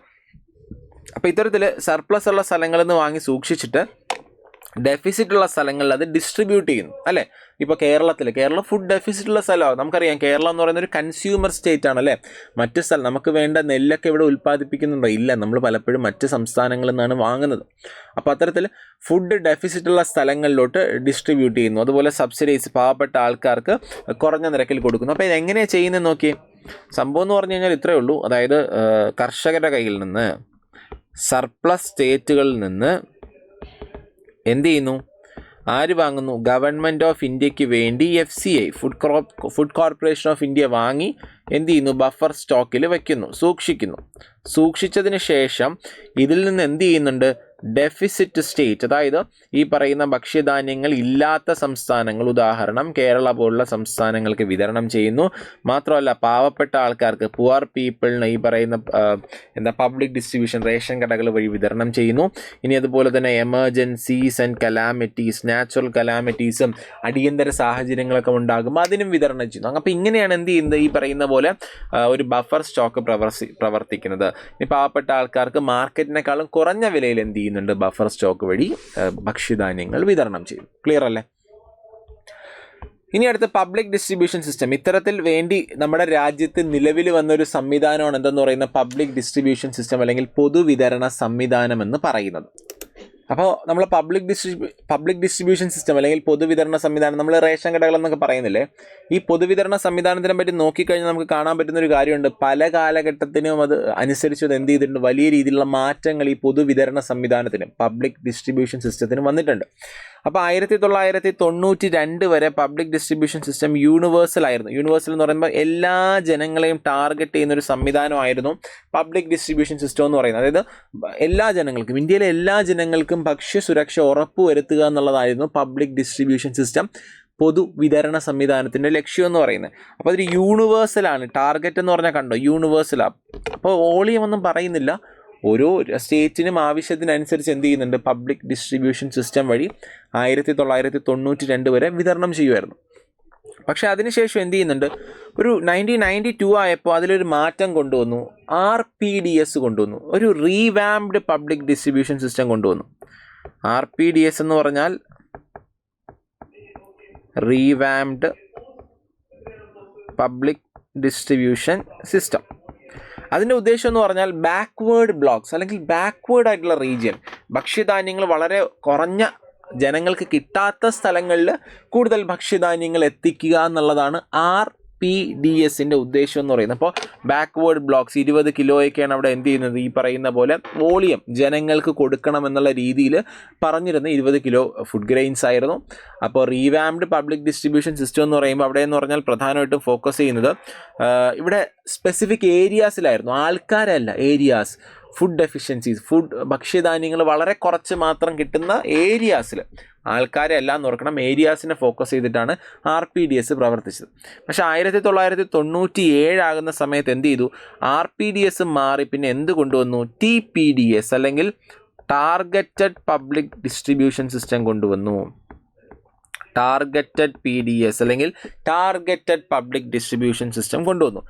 അപ്പോൾ ഇത്തരത്തിൽ സർപ്ലസ് ഉള്ള സ്ഥലങ്ങളിൽ നിന്ന് വാങ്ങി സൂക്ഷിച്ചിട്ട് ഡെഫിസിറ്റ് ഉള്ള സ്ഥലങ്ങളിൽ അത് ഡിസ്ട്രിബ്യൂട്ട് ചെയ്യുന്നു അല്ലേ. ഇപ്പോൾ കേരളം ഫുഡ് ഡെഫിസിറ്റ് ഉള്ള സ്ഥലമാണ്. നമുക്കറിയാം കേരളം എന്ന് പറയുന്ന ഒരു കൺസ്യൂമർ സ്റ്റേറ്റ് ആണല്ലേ. മറ്റ് സ്ഥലം നമുക്ക് വേണ്ട നെല്ലൊക്കെ ഇവിടെ ഉൽപ്പാദിപ്പിക്കുന്നുണ്ടോ? ഇല്ല, നമ്മൾ പലപ്പോഴും മറ്റ് സംസ്ഥാനങ്ങളിൽ നിന്നാണ് വാങ്ങുന്നത്. അപ്പോൾ അത്തരത്തിൽ ഫുഡ് ഡെഫിസിറ്റ് ഉള്ള സ്ഥലങ്ങളിലോട്ട് ഡിസ്ട്രിബ്യൂട്ട് ചെയ്യുന്നു. അതുപോലെ സബ്സിഡീസ് പാവപ്പെട്ട ആൾക്കാർക്ക് കുറഞ്ഞ നിരക്കിൽ കൊടുക്കുന്നു. അപ്പോൾ ഇതെങ്ങനെയാണ് ചെയ്യുന്നത് നോക്കി. സംഭവം എന്ന് പറഞ്ഞു കഴിഞ്ഞാൽ ഇത്രയേ ഉള്ളൂ. അതായത് കർഷകരുടെ കയ്യിൽ നിന്ന്, സർപ്ലസ് സ്റ്റേറ്റുകളിൽ നിന്ന് എന്ത് ചെയ്യുന്നു, ആര് വാങ്ങുന്നു? ഗവൺമെൻറ് ഓഫ് ഇന്ത്യക്ക് വേണ്ടി FCI food Corporation of India വാങ്ങി എന്ത് ചെയ്യുന്നു? ബഫർ സ്റ്റോക്കിൽ വയ്ക്കുന്നു, സൂക്ഷിച്ചതിന് ശേഷം ഇതിൽ നിന്ന് എന്ത് ചെയ്യുന്നുണ്ട്? ഡെഫിസിറ്റ് സ്റ്റേറ്റ്, അതായത് ഈ പറയുന്ന ഭക്ഷ്യധാന്യങ്ങൾ ഇല്ലാത്ത സംസ്ഥാനങ്ങൾ, ഉദാഹരണം കേരള പോലുള്ള സംസ്ഥാനങ്ങൾക്ക് വിതരണം ചെയ്യുന്നു. മാത്രമല്ല പാവപ്പെട്ട ആൾക്കാർക്ക്, പുവർ പീപ്പിളിന് ഈ പറയുന്ന പബ്ലിക് ഡിസ്ട്രിബ്യൂഷൻ റേഷൻ കടകൾ വഴി വിതരണം ചെയ്യുന്നു. ഇനി അതുപോലെ തന്നെ എമർജൻസീസ് ആൻഡ് കലാമിറ്റീസ്, നാച്ചുറൽ കലാമിറ്റീസും അടിയന്തര സാഹചര്യങ്ങളൊക്കെ ഉണ്ടാകുമ്പോൾ അതിനും വിതരണം ചെയ്യുന്നു. അപ്പോൾ ഇങ്ങനെയാണ് എന്ത് ചെയ്യുന്നത്? ഈ പറയുന്ന പോലെ ഒരു ബഫർ സ്റ്റോക്ക് പ്രവർത്തിക്കുന്നത്. ഈ പാവപ്പെട്ട ആൾക്കാർക്ക് മാർക്കറ്റിനേക്കാളും കുറഞ്ഞ വിലയിൽ എന്ത് ചെയ്യുന്നുണ്ട്? ബഫർ സ്റ്റോക്ക് വഴി ഭക്ഷ്യധാന്യങ്ങൾ വിതരണം ചെയ്യും. ക്ലിയർ അല്ലേ? ഇനി അടുത്ത പബ്ലിക് ഡിസ്ട്രിബ്യൂഷൻ സിസ്റ്റം. ഇത്തരത്തിൽ വേണ്ടി നമ്മുടെ രാജ്യത്ത് നിലവിൽ വന്നൊരു സംവിധാനമാണ് എന്തെന്ന് പറയുന്ന പബ്ലിക് ഡിസ്ട്രിബ്യൂഷൻ സിസ്റ്റം അല്ലെങ്കിൽ പൊതുവിതരണ സംവിധാനം എന്ന് പറയുന്നത്. അപ്പോൾ നമ്മൾ പബ്ലിക് ഡിസ്ട്രിബ്യൂഷൻ സിസ്റ്റം അല്ലെങ്കിൽ പൊതുവിതരണ സംവിധാനം, നമ്മൾ റേഷൻ കടകളെന്നൊക്കെ പറയുന്നില്ലേ, ഈ പൊതുവിതരണ സംവിധാനത്തിനെ പറ്റി നോക്കിക്കഴിഞ്ഞാൽ നമുക്ക് കാണാൻ പറ്റുന്നൊരു കാര്യമുണ്ട്. പല കാലഘട്ടത്തിനും അത് അനുസരിച്ച് അത് എന്ത് ചെയ്തിട്ടുണ്ട്? വലിയ രീതിയിലുള്ള മാറ്റങ്ങൾ ഈ പൊതുവിതരണ സംവിധാനത്തിനും പബ്ലിക് ഡിസ്ട്രിബ്യൂഷൻ സിസ്റ്റത്തിനും വന്നിട്ടുണ്ട്. അപ്പോൾ 1992 വരെ പബ്ലിക് ഡിസ്ട്രിബ്യൂഷൻ സിസ്റ്റം യൂണിവേഴ്സൽ ആയിരുന്നു. യൂണിവേഴ്സൽ എന്ന് പറയുമ്പോൾ എല്ലാ ജനങ്ങളെയും ടാർഗറ്റ് ചെയ്യുന്നൊരു സംവിധാനമായിരുന്നു പബ്ലിക് ഡിസ്ട്രിബ്യൂഷൻ സിസ്റ്റം എന്ന് പറയുന്നത്. അതായത് എല്ലാ ജനങ്ങൾക്കും, ഇന്ത്യയിലെ എല്ലാ ജനങ്ങൾക്കും ഭക്ഷ്യസുരക്ഷ ഉറപ്പുവരുത്തുക എന്നുള്ളതായിരുന്നു പബ്ലിക് ഡിസ്ട്രിബ്യൂഷൻ സിസ്റ്റം പൊതുവിതരണ സംവിധാനത്തിൻ്റെ ലക്ഷ്യം എന്ന് പറയുന്നത്. അപ്പോൾ അതൊരു യൂണിവേഴ്സലാണ്. ടാർഗറ്റ് എന്ന് പറഞ്ഞാൽ കണ്ടോ, യൂണിവേഴ്സലാണ്. അപ്പോൾ വോളിയം ഒന്നും പറയുന്നില്ല, ഓരോ സ്റ്റേറ്റിനും ആവശ്യത്തിനനുസരിച്ച് എന്ത് ചെയ്യുന്നുണ്ട്? പബ്ലിക് ഡിസ്ട്രിബ്യൂഷൻ സിസ്റ്റം വഴി 1992 വരെ വിതരണം ചെയ്യുമായിരുന്നു. പക്ഷേ അതിനുശേഷം എന്ത് ചെയ്യുന്നുണ്ട്? ഒരു 1992 ആയപ്പോൾ അതിലൊരു മാറ്റം കൊണ്ടുവന്നു. RPDS കൊണ്ടുവന്നു, ഒരു റീവാംപ്ഡ് പബ്ലിക് ഡിസ്ട്രിബ്യൂഷൻ സിസ്റ്റം കൊണ്ടുവന്നു. RPDS എന്ന് പറഞ്ഞാൽ റീവാംപ്ഡ് പബ്ലിക് ഡിസ്ട്രിബ്യൂഷൻ സിസ്റ്റം. അതിൻ്റെ ഉദ്ദേശം എന്ന് പറഞ്ഞാൽ ബാക്ക്വേർഡ് ബ്ലോക്സ് അല്ലെങ്കിൽ ബാക്ക്വേർഡ് ആയിട്ടുള്ള റീജിയൻ, ഭക്ഷ്യധാന്യങ്ങൾ വളരെ കുറഞ്ഞ ജനങ്ങൾക്ക് കിട്ടാത്ത സ്ഥലങ്ങളിൽ കൂടുതൽ ഭക്ഷ്യധാന്യങ്ങൾ എത്തിക്കുക എന്നുള്ളതാണ് RPDSൻ്റെ ഉദ്ദേശം എന്ന് പറയുന്നത്. അപ്പോൾ ബാക്ക്വേർഡ് ബ്ലോക്സ് 20 കിലോയൊക്കെയാണ് അവിടെ എന്ത് ചെയ്യുന്നത്? ഈ പറയുന്ന പോലെ വോളിയം ജനങ്ങൾക്ക് കൊടുക്കണം എന്നുള്ള രീതിയിൽ പറഞ്ഞിരുന്നത് 20 കിലോ ഫുഡ് ഗ്രെയിൻസ് ആയിരുന്നു. അപ്പോൾ റീവാംപ്ഡ് പബ്ലിക് ഡിസ്ട്രിബ്യൂഷൻ സിസ്റ്റം എന്ന് പറയുമ്പോൾ അവിടെ എന്ന് പറഞ്ഞാൽ പ്രധാനമായിട്ടും ഫോക്കസ് ചെയ്യുന്നത് ഇവിടെ സ്പെസിഫിക് ഏരിയാസിലായിരുന്നു, ആൾക്കാരല്ല, ഏരിയാസ്. ഫുഡ് ഡെഫിഷ്യൻസീസ്, ഭക്ഷ്യധാന്യങ്ങൾ വളരെ കുറച്ച് മാത്രം കിട്ടുന്ന ഏരിയാസിൽ, ആൾക്കാരെ എല്ലാം ഓർക്കണം, ഏരിയാസിനെ ഫോക്കസ് ചെയ്തിട്ടാണ് RPDS പ്രവർത്തിച്ചത്. പക്ഷേ 1997 ആകുന്ന സമയത്ത് എന്ത് ചെയ്തു? RPDS മാറി പിന്നെ എന്ത് കൊണ്ടുവന്നു? TPDS അല്ലെങ്കിൽ ടാർഗറ്റഡ് പബ്ലിക് ഡിസ്ട്രിബ്യൂഷൻ സിസ്റ്റം കൊണ്ടുവന്നു. ടാർഗറ്റഡ് PDS അല്ലെങ്കിൽ ടാർഗറ്റഡ് പബ്ലിക് ഡിസ്ട്രിബ്യൂഷൻ സിസ്റ്റം കൊണ്ടുവന്നു.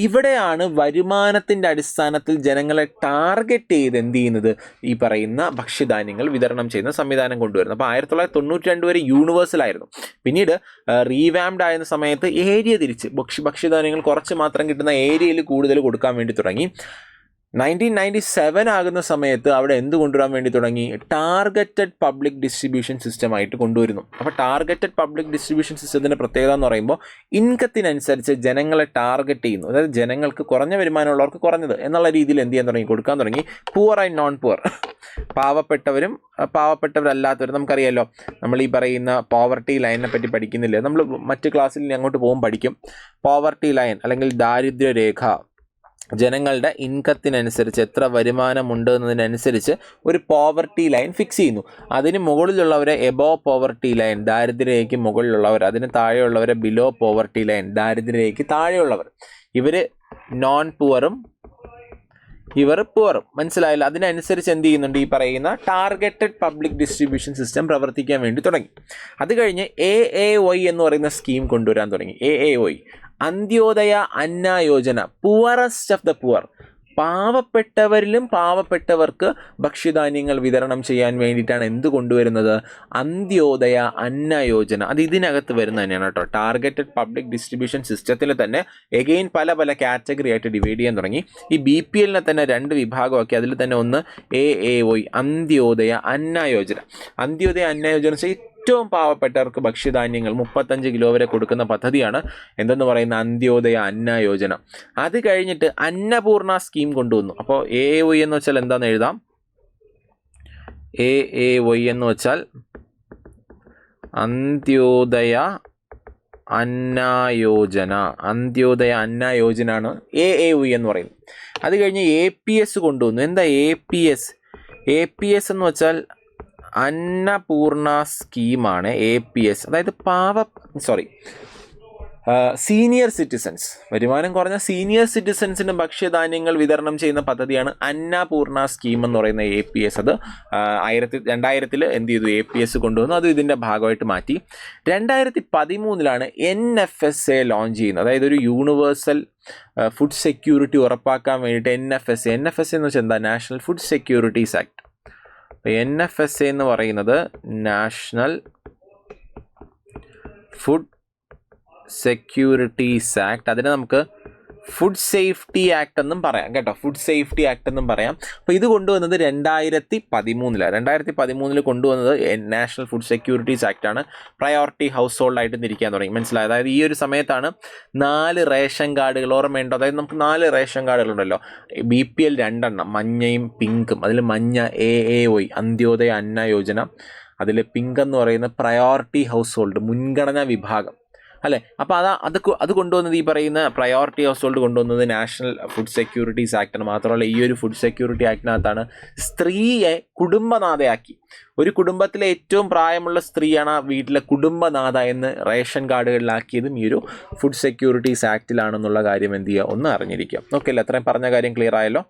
ഇവിടെയാണ് വരുമാനത്തിൻ്റെ അടിസ്ഥാനത്തിൽ ജനങ്ങളെ ടാർഗറ്റ് ചെയ്ത് എന്ത് ചെയ്യുന്നത്? ഈ പറയുന്ന ഭക്ഷ്യധാന്യങ്ങൾ വിതരണം ചെയ്യുന്ന സംവിധാനം കൊണ്ടുവരുന്നത്. അപ്പോൾ 1992 വരെ യൂണിവേഴ്സൽ ആയിരുന്നു. പിന്നീട് റീവാംപ്ഡ് ആയിരുന്ന സമയത്ത് ഏരിയ തിരിച്ച് ഭക്ഷ്യധാന്യങ്ങൾ കുറച്ച് മാത്രം കിട്ടുന്ന ഏരിയയിൽ കൂടുതൽ കൊടുക്കാൻ വേണ്ടി തുടങ്ങി. 1997 ആകുന്ന സമയത്ത് അവിടെ എന്ത് കൊണ്ടുവരാൻ വേണ്ടി തുടങ്ങി? ടാർഗറ്റഡ് പബ്ലിക് ഡിസ്ട്രിബ്യൂഷൻ സിസ്റ്റമായിട്ട് കൊണ്ടുവരുന്നു. അപ്പോൾ ടാർഗറ്റഡ് പബ്ലിക് ഡിസ്ട്രിബ്യൂഷൻ സിസ്റ്റത്തിൻ്റെ പ്രത്യേകത എന്ന് പറയുമ്പോൾ ഇൻകത്തിനനുസരിച്ച് ജനങ്ങളെ ടാർഗറ്റ് ചെയ്യുന്നു. അതായത് ജനങ്ങൾക്ക് കുറഞ്ഞ വരുമാനമുള്ളവർക്ക് കുറഞ്ഞത് എന്നുള്ള രീതിയിൽ എന്ത് ചെയ്യാൻ തുടങ്ങി? കൊടുക്കാൻ തുടങ്ങി. പുവർ ആൻഡ് നോൺ പുവർ, പാവപ്പെട്ടവരും പാവപ്പെട്ടവരല്ലാത്തവരും. നമുക്കറിയാമല്ലോ, നമ്മൾ ഈ പറയുന്ന പോവർട്ടി ലൈനിനെ പറ്റി പഠിക്കുന്നില്ല, നമ്മൾ മറ്റ് ക്ലാസ്സിൽ അങ്ങോട്ട് പോകുമ്പോൾ പഠിക്കും. പോവർട്ടി ലൈൻ അല്ലെങ്കിൽ ദാരിദ്ര്യരേഖ, ജനങ്ങളുടെ ഇൻകത്തിനനുസരിച്ച് എത്ര വരുമാനമുണ്ട് എന്നതിനനുസരിച്ച് ഒരു പോവർട്ടി ലൈൻ ഫിക്സ് ചെയ്യുന്നു. അതിന് മുകളിലുള്ളവരെ എബോവ് പോവർട്ടി ലൈൻ, ദാരിദ്ര്യരേഖയ്ക്ക് മുകളിലുള്ളവർ. അതിന് താഴെയുള്ളവരെ ബിലോ പോവർട്ടി ലൈൻ, ദാരിദ്ര്യരേഖയ്ക്ക് താഴെയുള്ളവർ. ഇവർ നോൺ പുവറും ഇവർ പുവറും. മനസ്സിലായില്ല? അതിനനുസരിച്ച് എന്ത് ചെയ്യുന്നുണ്ട്? ഈ പറയുന്ന ടാർഗറ്റഡ് പബ്ലിക് ഡിസ്ട്രിബ്യൂഷൻ സിസ്റ്റം പ്രവർത്തിക്കാൻ വേണ്ടി തുടങ്ങി. അത് കഴിഞ്ഞ് AAY എന്ന് പറയുന്ന സ്കീം കൊണ്ടുവരാൻ തുടങ്ങി. AAY, Antyodaya Anna Yojana, poorest of the poor. പാവപ്പെട്ടവരിലും പാവപ്പെട്ടവർക്ക് ഭക്ഷ്യധാന്യങ്ങൾ വിതരണം ചെയ്യാൻ വേണ്ടിയിട്ടാണ് എന്ത് കൊണ്ടുവരുന്നത്? അന്ത്യോദയ അന്ന യോജന. അത് ഇതിനകത്ത് വരുന്ന തന്നെയാണ് കേട്ടോ. ടാർഗറ്റഡ് പബ്ലിക് ഡിസ്ട്രിബ്യൂഷൻ സിസ്റ്റത്തിൽ തന്നെ എഗെയിൻ പല കാറ്റഗറി ആയിട്ട് ഡിവൈഡ് ചെയ്യാൻ തുടങ്ങി. ഈ BPLനെ തന്നെ 2 വിഭാഗമാക്കി. അതിൽ തന്നെ ഒന്ന് AAY, അന്ത്യോദയ അന്ന യോജന. അന്ത്യോദയ അന്ന യോജന ഏറ്റവും പാവപ്പെട്ടവർക്ക് ഭക്ഷ്യധാന്യങ്ങൾ 35 കിലോ വരെ കൊടുക്കുന്ന പദ്ധതിയാണ് എന്തെന്ന് പറയുന്ന അന്ത്യോദയ അന്ന യോജന. അത് കഴിഞ്ഞിട്ട് അന്നപൂർണ സ്കീം കൊണ്ടുവന്നു. അപ്പോൾ AAY എന്ന് വെച്ചാൽ എന്താണെന്ന് എഴുതാം. AAY എന്ന് വെച്ചാൽ അന്ത്യോദയ അന്ന യോജന. അന്ത്യോദയ അന്ന യോജന ആണ് AAY എന്ന് പറയുന്നത്. അത് കഴിഞ്ഞ് APS കൊണ്ടുവന്നു. എന്താ APS? APS എന്ന് വെച്ചാൽ അന്നപൂർണ സ്കീമാണ് APS. അതായത് സീനിയർ സിറ്റിസൺസ്, വരുമാനം കുറഞ്ഞ സീനിയർ സിറ്റിസൺസിന് ഭക്ഷ്യധാന്യങ്ങൾ വിതരണം ചെയ്യുന്ന പദ്ധതിയാണ് അന്നപൂർണ സ്കീം എന്ന് പറയുന്ന APS. അത് 2000 എന്ത് ചെയ്തു? APS കൊണ്ടുവന്നു. അത് ഇതിൻ്റെ ഭാഗമായിട്ട് മാറ്റി. 2013 NFSA ലോഞ്ച് ചെയ്യുന്നത്. അതായത് ഒരു യൂണിവേഴ്സൽ ഫുഡ് സെക്യൂരിറ്റി ഉറപ്പാക്കാൻ വേണ്ടിയിട്ട് NFSA എന്ന് വെച്ചാൽ എന്താ? National food securities act. NFSA എന്ന് പറയുന്നത് നാഷണൽ ഫുഡ് സെക്യൂരിറ്റീസ് ആക്ട്. അതിനെ നമുക്ക് ഫുഡ് സേഫ്റ്റി ആക്ട് എന്നും പറയാം കേട്ടോ. ഫുഡ് സേഫ്റ്റി ആക്ട് എന്നും പറയാം. അപ്പോൾ ഇത് കൊണ്ടുവന്നത് 2013 കൊണ്ടുവന്നത് നാഷണൽ ഫുഡ് സെക്യൂരിറ്റീസ് ആക്ടാണ്. പ്രയോറിറ്റി ഹൗസ് ഹോൾഡായിട്ട് തിരിക്കാൻ തുടങ്ങി. മനസ്സിലായത്? അതായത് ഈ ഒരു സമയത്താണ് 4 റേഷൻ കാർഡുകൾ, ഓർമ്മയുണ്ടോ? അതായത് നമുക്ക് 4 റേഷൻ കാർഡുകളുണ്ടല്ലോ. BPL 2 മഞ്ഞയും പിങ്കും. അതിൽ മഞ്ഞ AAY അന്ത്യോദയ അന്ന യോജന, അതിൽ പിങ്ക് എന്ന് പറയുന്ന പ്രയോറിറ്റി ഹൗസ് ഹോൾഡ്, മുൻഗണനാ വിഭാഗം അല്ലേ. അപ്പോൾ അത് കൊണ്ടുവന്നത് ഈ പറയുന്ന പ്രയോറിറ്റി ഹൗസ് ഹോൾഡ് കൊണ്ടുവന്നത് നാഷണൽ ഫുഡ് സെക്യൂരിറ്റീസ് ആക്ടാണ്. മാത്രമല്ല ഈ ഒരു ഫുഡ് സെക്യൂരിറ്റി ആക്ടിനകത്താണ് സ്ത്രീയെ കുടുംബനാഥയാക്കി. ഒരു കുടുംബത്തിലെ ഏറ്റവും പ്രായമുള്ള സ്ത്രീയാണ് ആ വീട്ടിലെ കുടുംബനാഥ എന്ന് റേഷൻ കാർഡുകളിലാക്കിയതും ഈ ഒരു ഫുഡ് സെക്യൂരിറ്റീസ് ആക്ടിലാണെന്നുള്ള കാര്യം എന്ത് ചെയ്യുക? ഒന്ന് അറിഞ്ഞിരിക്കുക. ഓക്കെ അല്ലേ? അത്രയും പറഞ്ഞ കാര്യം ക്ലിയർ ആയല്ലോ.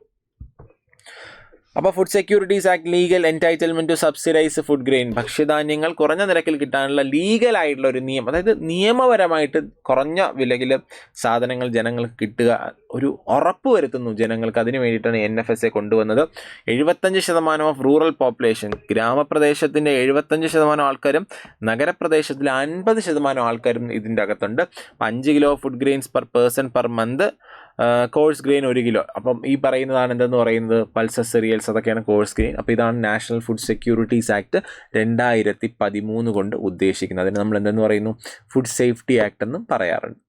അപ്പോൾ food securities act legal entitlement to subsidise food grain, ഭക്ഷ്യധാന്യങ്ങൾ കുറഞ്ഞ നിരക്കിൽ കിട്ടാനുള്ള ലീഗലായിട്ടുള്ള ഒരു നിയമം, അതായത് നിയമപരമായിട്ട് കുറഞ്ഞ വിലയിൽ സാധനങ്ങൾ ജനങ്ങൾക്ക് കിട്ടുക, ഒരു ഉറപ്പ് വരുത്തുന്നു ജനങ്ങൾക്ക്. അതിന് വേണ്ടിയിട്ടാണ് NFSA കൊണ്ടുവന്നത്. 75% ഓഫ് റൂറൽ പോപ്പുലേഷൻ, ഗ്രാമപ്രദേശത്തിൻ്റെ 75% ആൾക്കാരും നഗരപ്രദേശത്തിലെ 50% ആൾക്കാരും ഇതിൻ്റെ അകത്തുണ്ട്. 5 kilo food grains per person per month, course grain 1 kilo. അപ്പം ഈ പറയുന്നതാണ് എന്തെന്ന് പറയുന്നത്? പൾസസ്, സിറിയൽസ്, അതൊക്കെയാണ് കോഴ്സ് ഗ്രെയിൻ. അപ്പോൾ ഇതാണ് നാഷണൽ ഫുഡ് സെക്യൂരിറ്റീസ് ആക്ട് 2013 കൊണ്ട് ഉദ്ദേശിക്കുന്നത്. അതിന് നമ്മൾ എന്തെന്ന് പറയുന്നു? ഫുഡ് സേഫ്റ്റി ആക്ട് എന്നും പറയാറുണ്ട്.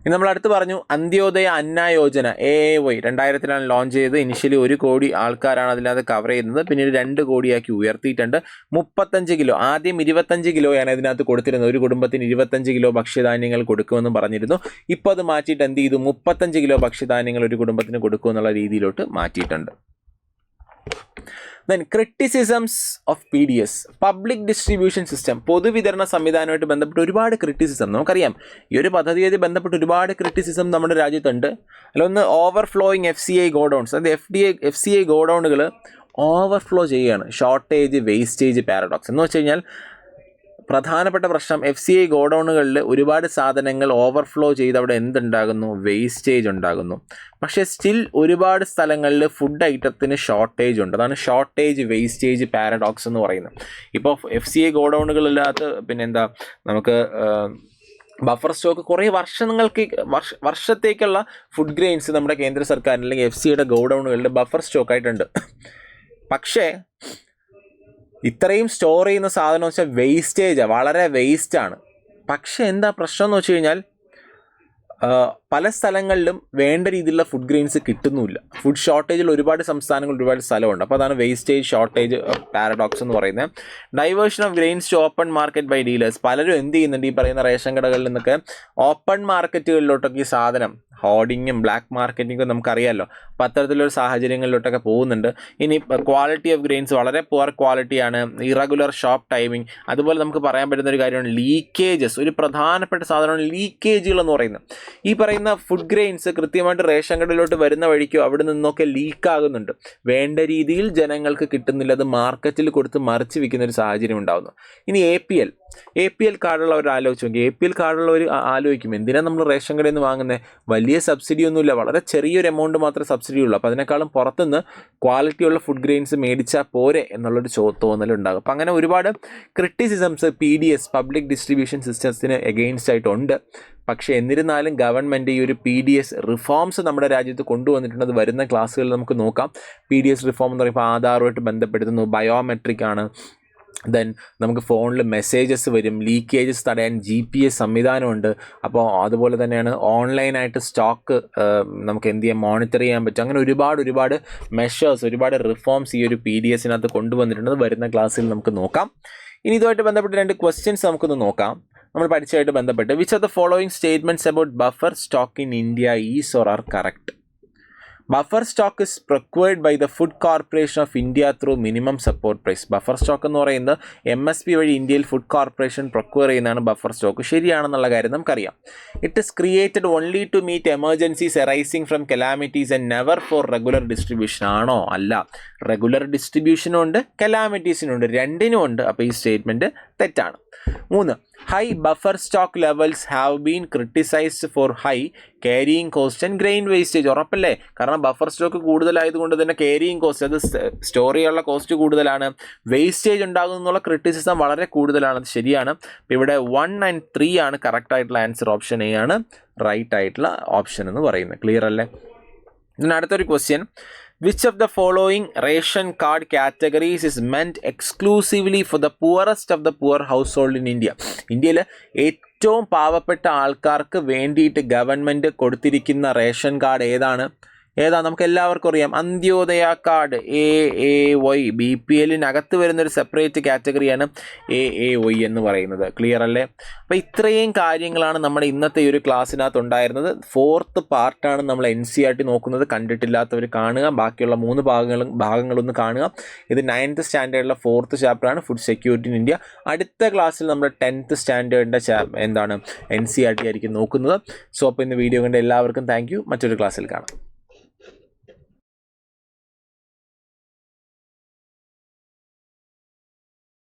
ഇനി നമ്മൾ അടുത്ത് പറഞ്ഞു അന്ത്യോദയ അന്ന യോജന AAY 2000 ലോഞ്ച് ചെയ്ത്. ഇനിഷ്യലി 1 കോടി ആൾക്കാരാണ് അതിനകത്ത് കവർ ചെയ്യുന്നത്. പിന്നീട് 2 കോടിയാക്കി ഉയർത്തിയിട്ടുണ്ട്. 35 കിലോ, ആദ്യം 25 കിലോയാണ് ഇതിനകത്ത് കൊടുത്തിരുന്നത്. ഒരു കുടുംബത്തിന് 25 കിലോ ഭക്ഷ്യധാന്യങ്ങൾ കൊടുക്കുമെന്ന് പറഞ്ഞിരുന്നു. ഇപ്പോൾ അത് മാറ്റിയിട്ട് എന്ത് ചെയ്തു? 35 കിലോ ഭക്ഷ്യധാന്യങ്ങൾ ഒരു കുടുംബത്തിന് കൊടുക്കുമെന്നുള്ള രീതിയിലോട്ട് മാറ്റിയിട്ടുണ്ട്. Then criticisms of PDS, public distribution system, പൊതുവിതരണ സംവിധാനമായിട്ട് ബന്ധപ്പെട്ട് ഒരുപാട് ക്രിറ്റിസിസം നമുക്കറിയാം. ഈ ഒരു പദ്ധതിയായിട്ട് ബന്ധപ്പെട്ട് ഒരുപാട് ക്രിറ്റിസിസം നമ്മുടെ രാജ്യത്തുണ്ട്. അതിലൊന്ന് ഓവർഫ്ലോയിങ് FCI ഗോഡൗൺസ്. അതായത് FCI ഗോഡൗണുകൾ ഓവർഫ്ലോ ചെയ്യുകയാണ്. ഷോർട്ടേജ് വേസ്റ്റേജ് പാരഡോക്സ് എന്ന് വെച്ച് കഴിഞ്ഞാൽ പ്രധാനപ്പെട്ട പ്രശ്നം FCI ഗോഡൗണുകളിൽ ഒരുപാട് സാധനങ്ങൾ ഓവർഫ്ലോ ചെയ്ത് അവിടെ എന്തുണ്ടാകുന്നു? വേസ്റ്റേജ് ഉണ്ടാകുന്നു. പക്ഷേ സ്റ്റിൽ ഒരുപാട് സ്ഥലങ്ങളിൽ ഫുഡ് ഐറ്റത്തിന് ഷോർട്ടേജ് ഉണ്ട്. അതാണ് ഷോർട്ടേജ് വേസ്റ്റേജ് പാരഡോക്സ് എന്ന് പറയുന്നത്. ഇപ്പോൾ FCI ഗോഡൗണുകളില്ലാത്ത പിന്നെന്താ നമുക്ക് ബഫർ സ്റ്റോക്ക് കുറേ വർഷത്തേക്കുള്ള ഫുഡ് ഗ്രെയിൻസ് നമ്മുടെ കേന്ദ്ര സർക്കാരിന് അല്ലെങ്കിൽ FCIയുടെ ഗോഡൗണുകളിൽ ബഫർ സ്റ്റോക്കായിട്ടുണ്ട്. പക്ഷേ ഇത്രയും സ്റ്റോർ ചെയ്യുന്ന സാധനം വെച്ചാൽ വേസ്റ്റേജാണ്, വളരെ വേസ്റ്റാണ്. പക്ഷേ എന്താ പ്രശ്നം എന്ന് വെച്ച് കഴിഞ്ഞാൽ പല സ്ഥലങ്ങളിലും വേണ്ട രീതിയിലുള്ള ഫുഡ് ഗ്രെയിൻസ് കിട്ടുന്നുമില്ല. ഫുഡ് ഷോർട്ടേജിൽ ഒരുപാട് സംസ്ഥാനങ്ങൾ ഒരുപാട് സ്ഥലമുണ്ട്. അപ്പോൾ അതാണ് വേസ്റ്റേജ് ഷോർട്ടേജ് പാരഡോക്സ് എന്ന് പറയുന്നത്. Diversion of grains to open market by dealers. പലരും എന്ത് ചെയ്യുന്നുണ്ട്? ഈ പറയുന്ന റേഷൻ കടകളിൽ നിന്നൊക്കെ ഓപ്പൺ മാർക്കറ്റുകളിലോട്ടൊക്കെ ഈ സാധനം ഹോർഡിങ്ങും ബ്ലാക്ക് മാർക്കറ്റിങ്ങും നമുക്കറിയാമല്ലോ. അപ്പോൾ അത്തരത്തിലൊരു സാഹചര്യങ്ങളിലോട്ടൊക്കെ പോകുന്നുണ്ട്. ഇനി ക്വാളിറ്റി ഓഫ് ഗ്രെയിൻസ് വളരെ പുവർ ക്വാളിറ്റിയാണ്, ഇറഗുലർ ഷോപ്പ് ടൈമിങ്. അതുപോലെ നമുക്ക് പറയാൻ പറ്റുന്ന ഒരു കാര്യമാണ് ലീക്കേജസ്. ഒരു പ്രധാനപ്പെട്ട സാധനമാണ് ലീക്കേജുകൾ എന്ന് പറയുന്നത്. ഈ പറയുന്ന ഫുഡ് ഗ്രെയിൻസ് കൃത്യമായിട്ട് റേഷൻ കടയിലോട്ട് വരുന്ന വഴിക്കോ അവിടെ നിന്നൊക്കെ ലീക്കാകുന്നുണ്ട്. വേണ്ട രീതിയിൽ ജനങ്ങൾക്ക് കിട്ടുന്നില്ല. അത് മാർക്കറ്റിൽ കൊടുത്ത് മറിച്ച് വിൽക്കുന്ന ഒരു സാഹചര്യം ഉണ്ടാകുന്നു. ഇനി APL കാർഡുള്ളവർ ആലോചിച്ച് നോക്കി. APL കാർഡുള്ളവർ ആലോചിക്കും എന്തിനാണ് നമ്മൾ റേഷൻ കടയിൽ നിന്ന് വാങ്ങുന്നത്? വലിയ സബ്സിഡി ഒന്നുമില്ല, വളരെ ചെറിയൊരു എമൗണ്ട് മാത്രമേ സബ്സിഡി ഉള്ളൂ. അപ്പോൾ അതിനേക്കാളും പുറത്തുനിന്ന് ക്വാളിറ്റിയുള്ള ഫുഡ് ഗ്രെയിൻസ് മേടിച്ചാൽ പോരെ എന്നുള്ളൊരു തോന്നലുണ്ടാകും. അപ്പോൾ അങ്ങനെ ഒരുപാട് ക്രിറ്റിസിസംസ് PDS പബ്ലിക് ഡിസ്ട്രിബ്യൂഷൻ സിസ്റ്റത്തിന് എഗെയിൻസ്റ്റ് ആയിട്ടുണ്ട്. പക്ഷേ എന്നിരുന്നാലും ഗവൺമെൻറ് ഈ ഒരു PDS റിഫോംസ് നമ്മുടെ രാജ്യത്ത് കൊണ്ടുവന്നിട്ടുണ്ട്. അത് വരുന്ന ക്ലാസ്സുകളിൽ നമുക്ക് നോക്കാം. PDS റിഫോം എന്ന് പറയുമ്പോൾ ആധാറുമായിട്ട് ബന്ധപ്പെടുത്തുന്നു, ബയോമെട്രിക് ആണ്, ദെൻ നമുക്ക് ഫോണിൽ മെസ്സേജസ് വരും, ലീക്കേജസ് തടയാൻ GPS സംവിധാനമുണ്ട്. അപ്പോൾ അതുപോലെ തന്നെയാണ് ഓൺലൈനായിട്ട് സ്റ്റോക്ക് നമുക്ക് എന്ത് ചെയ്യാം, മോണിറ്റർ ചെയ്യാൻ പറ്റും. അങ്ങനെ ഒരുപാട് മെഷേഴ്സ്, ഒരുപാട് റിഫോംസ് ഈ ഒരു PDSനകത്ത് കൊണ്ടുവന്നിട്ടുണ്ട്. വരുന്ന ക്ലാസ്സിൽ നമുക്ക് നോക്കാം. ഇനി ഇതുമായിട്ട് ബന്ധപ്പെട്ട് 2 ക്വസ്റ്റ്യൻസ് നമുക്കൊന്ന് നോക്കാം. നമ്മൾ പഠിച്ചതായിട്ട് ബന്ധപ്പെട്ട് which of the following statements about buffer stock in India is or are correct? Buffer stock is procured by the Food Corporation of India through minimum support price. Buffer stock എന്ന് പറയുന്നത് MSP വഴി ഇന്ത്യയിൽ Food Corporation procure ചെയ്യുന്നതാണ് buffer stock. ശരിയാണെന്നുള്ള കാര്യം നമുക്കറിയാം. It is created only to meet emergencies arising from calamities and never for regular distribution. ആണോ? അല്ല. റെഗുലർ ഡിസ്ട്രിബ്യൂഷനും ഉണ്ട്, കലാമിറ്റീസിനും ഉണ്ട്, രണ്ടിനും ഉണ്ട്. അപ്പോൾ ഈ സ്റ്റേറ്റ്മെൻറ്റ് തെറ്റാണ്. 3. High buffer stock levels have been criticised for high carrying cost and grain wastage. ഉറപ്പല്ലേ? കാരണം ബഫർ സ്റ്റോക്ക് കൂടുതലായതുകൊണ്ട് തന്നെ ക്യാരിയിങ് കോസ്റ്റ്, അത് സ്റ്റോർ ചെയ്യാനുള്ള കോസ്റ്റ് കൂടുതലാണ്, വേസ്റ്റേജ് ഉണ്ടാകുന്നുള്ള ക്രിറ്റിസിസം വളരെ കൂടുതലാണ്. അത് ശരിയാണ്. അപ്പോൾ ഇവിടെ 1 and 3 ആണ് കറക്റ്റ് ആയിട്ടുള്ള ആൻസർ. ഓപ്ഷൻ എ ആണ് റൈറ്റ് ആയിട്ടുള്ള ഓപ്ഷൻ എന്ന് പറയുന്നത്. ക്ലിയർ അല്ലേ? ഇതിന് അടുത്തൊരു question, which of the following ration card categories is meant exclusively for the poorest of the poor household in India? ഇന്ത്യയിൽ ഏറ്റവും പാവപ്പെട്ട ആൾക്കാർക്ക് വേണ്ടിയിട്ട് ഗവൺമെൻറ് കൊടുത്തിരിക്കുന്ന റേഷൻ കാർഡ് ഏതാണ്? നമുക്ക് എല്ലാവർക്കും അറിയാം. Antyodaya card AAY. BPLനകത്ത് വരുന്നൊരു സെപ്പറേറ്റ് കാറ്റഗറിയാണ് AAY എന്ന് പറയുന്നത്. ക്ലിയർ അല്ലേ? അപ്പോൾ ഇത്രയും കാര്യങ്ങളാണ് നമ്മുടെ ഇന്നത്തെ ഈ ഒരു ക്ലാസ്സിനകത്ത് ഉണ്ടായിരുന്നത്. 4th പാർട്ടാണ് നമ്മൾ NCERT നോക്കുന്നത്. കണ്ടിട്ടില്ലാത്തവർ കാണുക. ബാക്കിയുള്ള 3 ഭാഗങ്ങളൊന്ന് കാണുക. ഇത് 9th സ്റ്റാൻഡേർഡിലെ 4th ചാപ്റ്ററാണ്, ഫുഡ് സെക്യൂരിറ്റി ഇൻ ഇന്ത്യ. അടുത്ത ക്ലാസ്സിൽ നമ്മൾ 10th സ്റ്റാൻഡേർഡിൻ്റെ NCERT ആയിരിക്കും നോക്കുന്നത്. സോ അപ്പോൾ ഇന്ന് വീഡിയോ കണ്ട എല്ലാവർക്കും താങ്ക് യു. മറ്റൊരു ക്ലാസ്സിൽ കാണാം.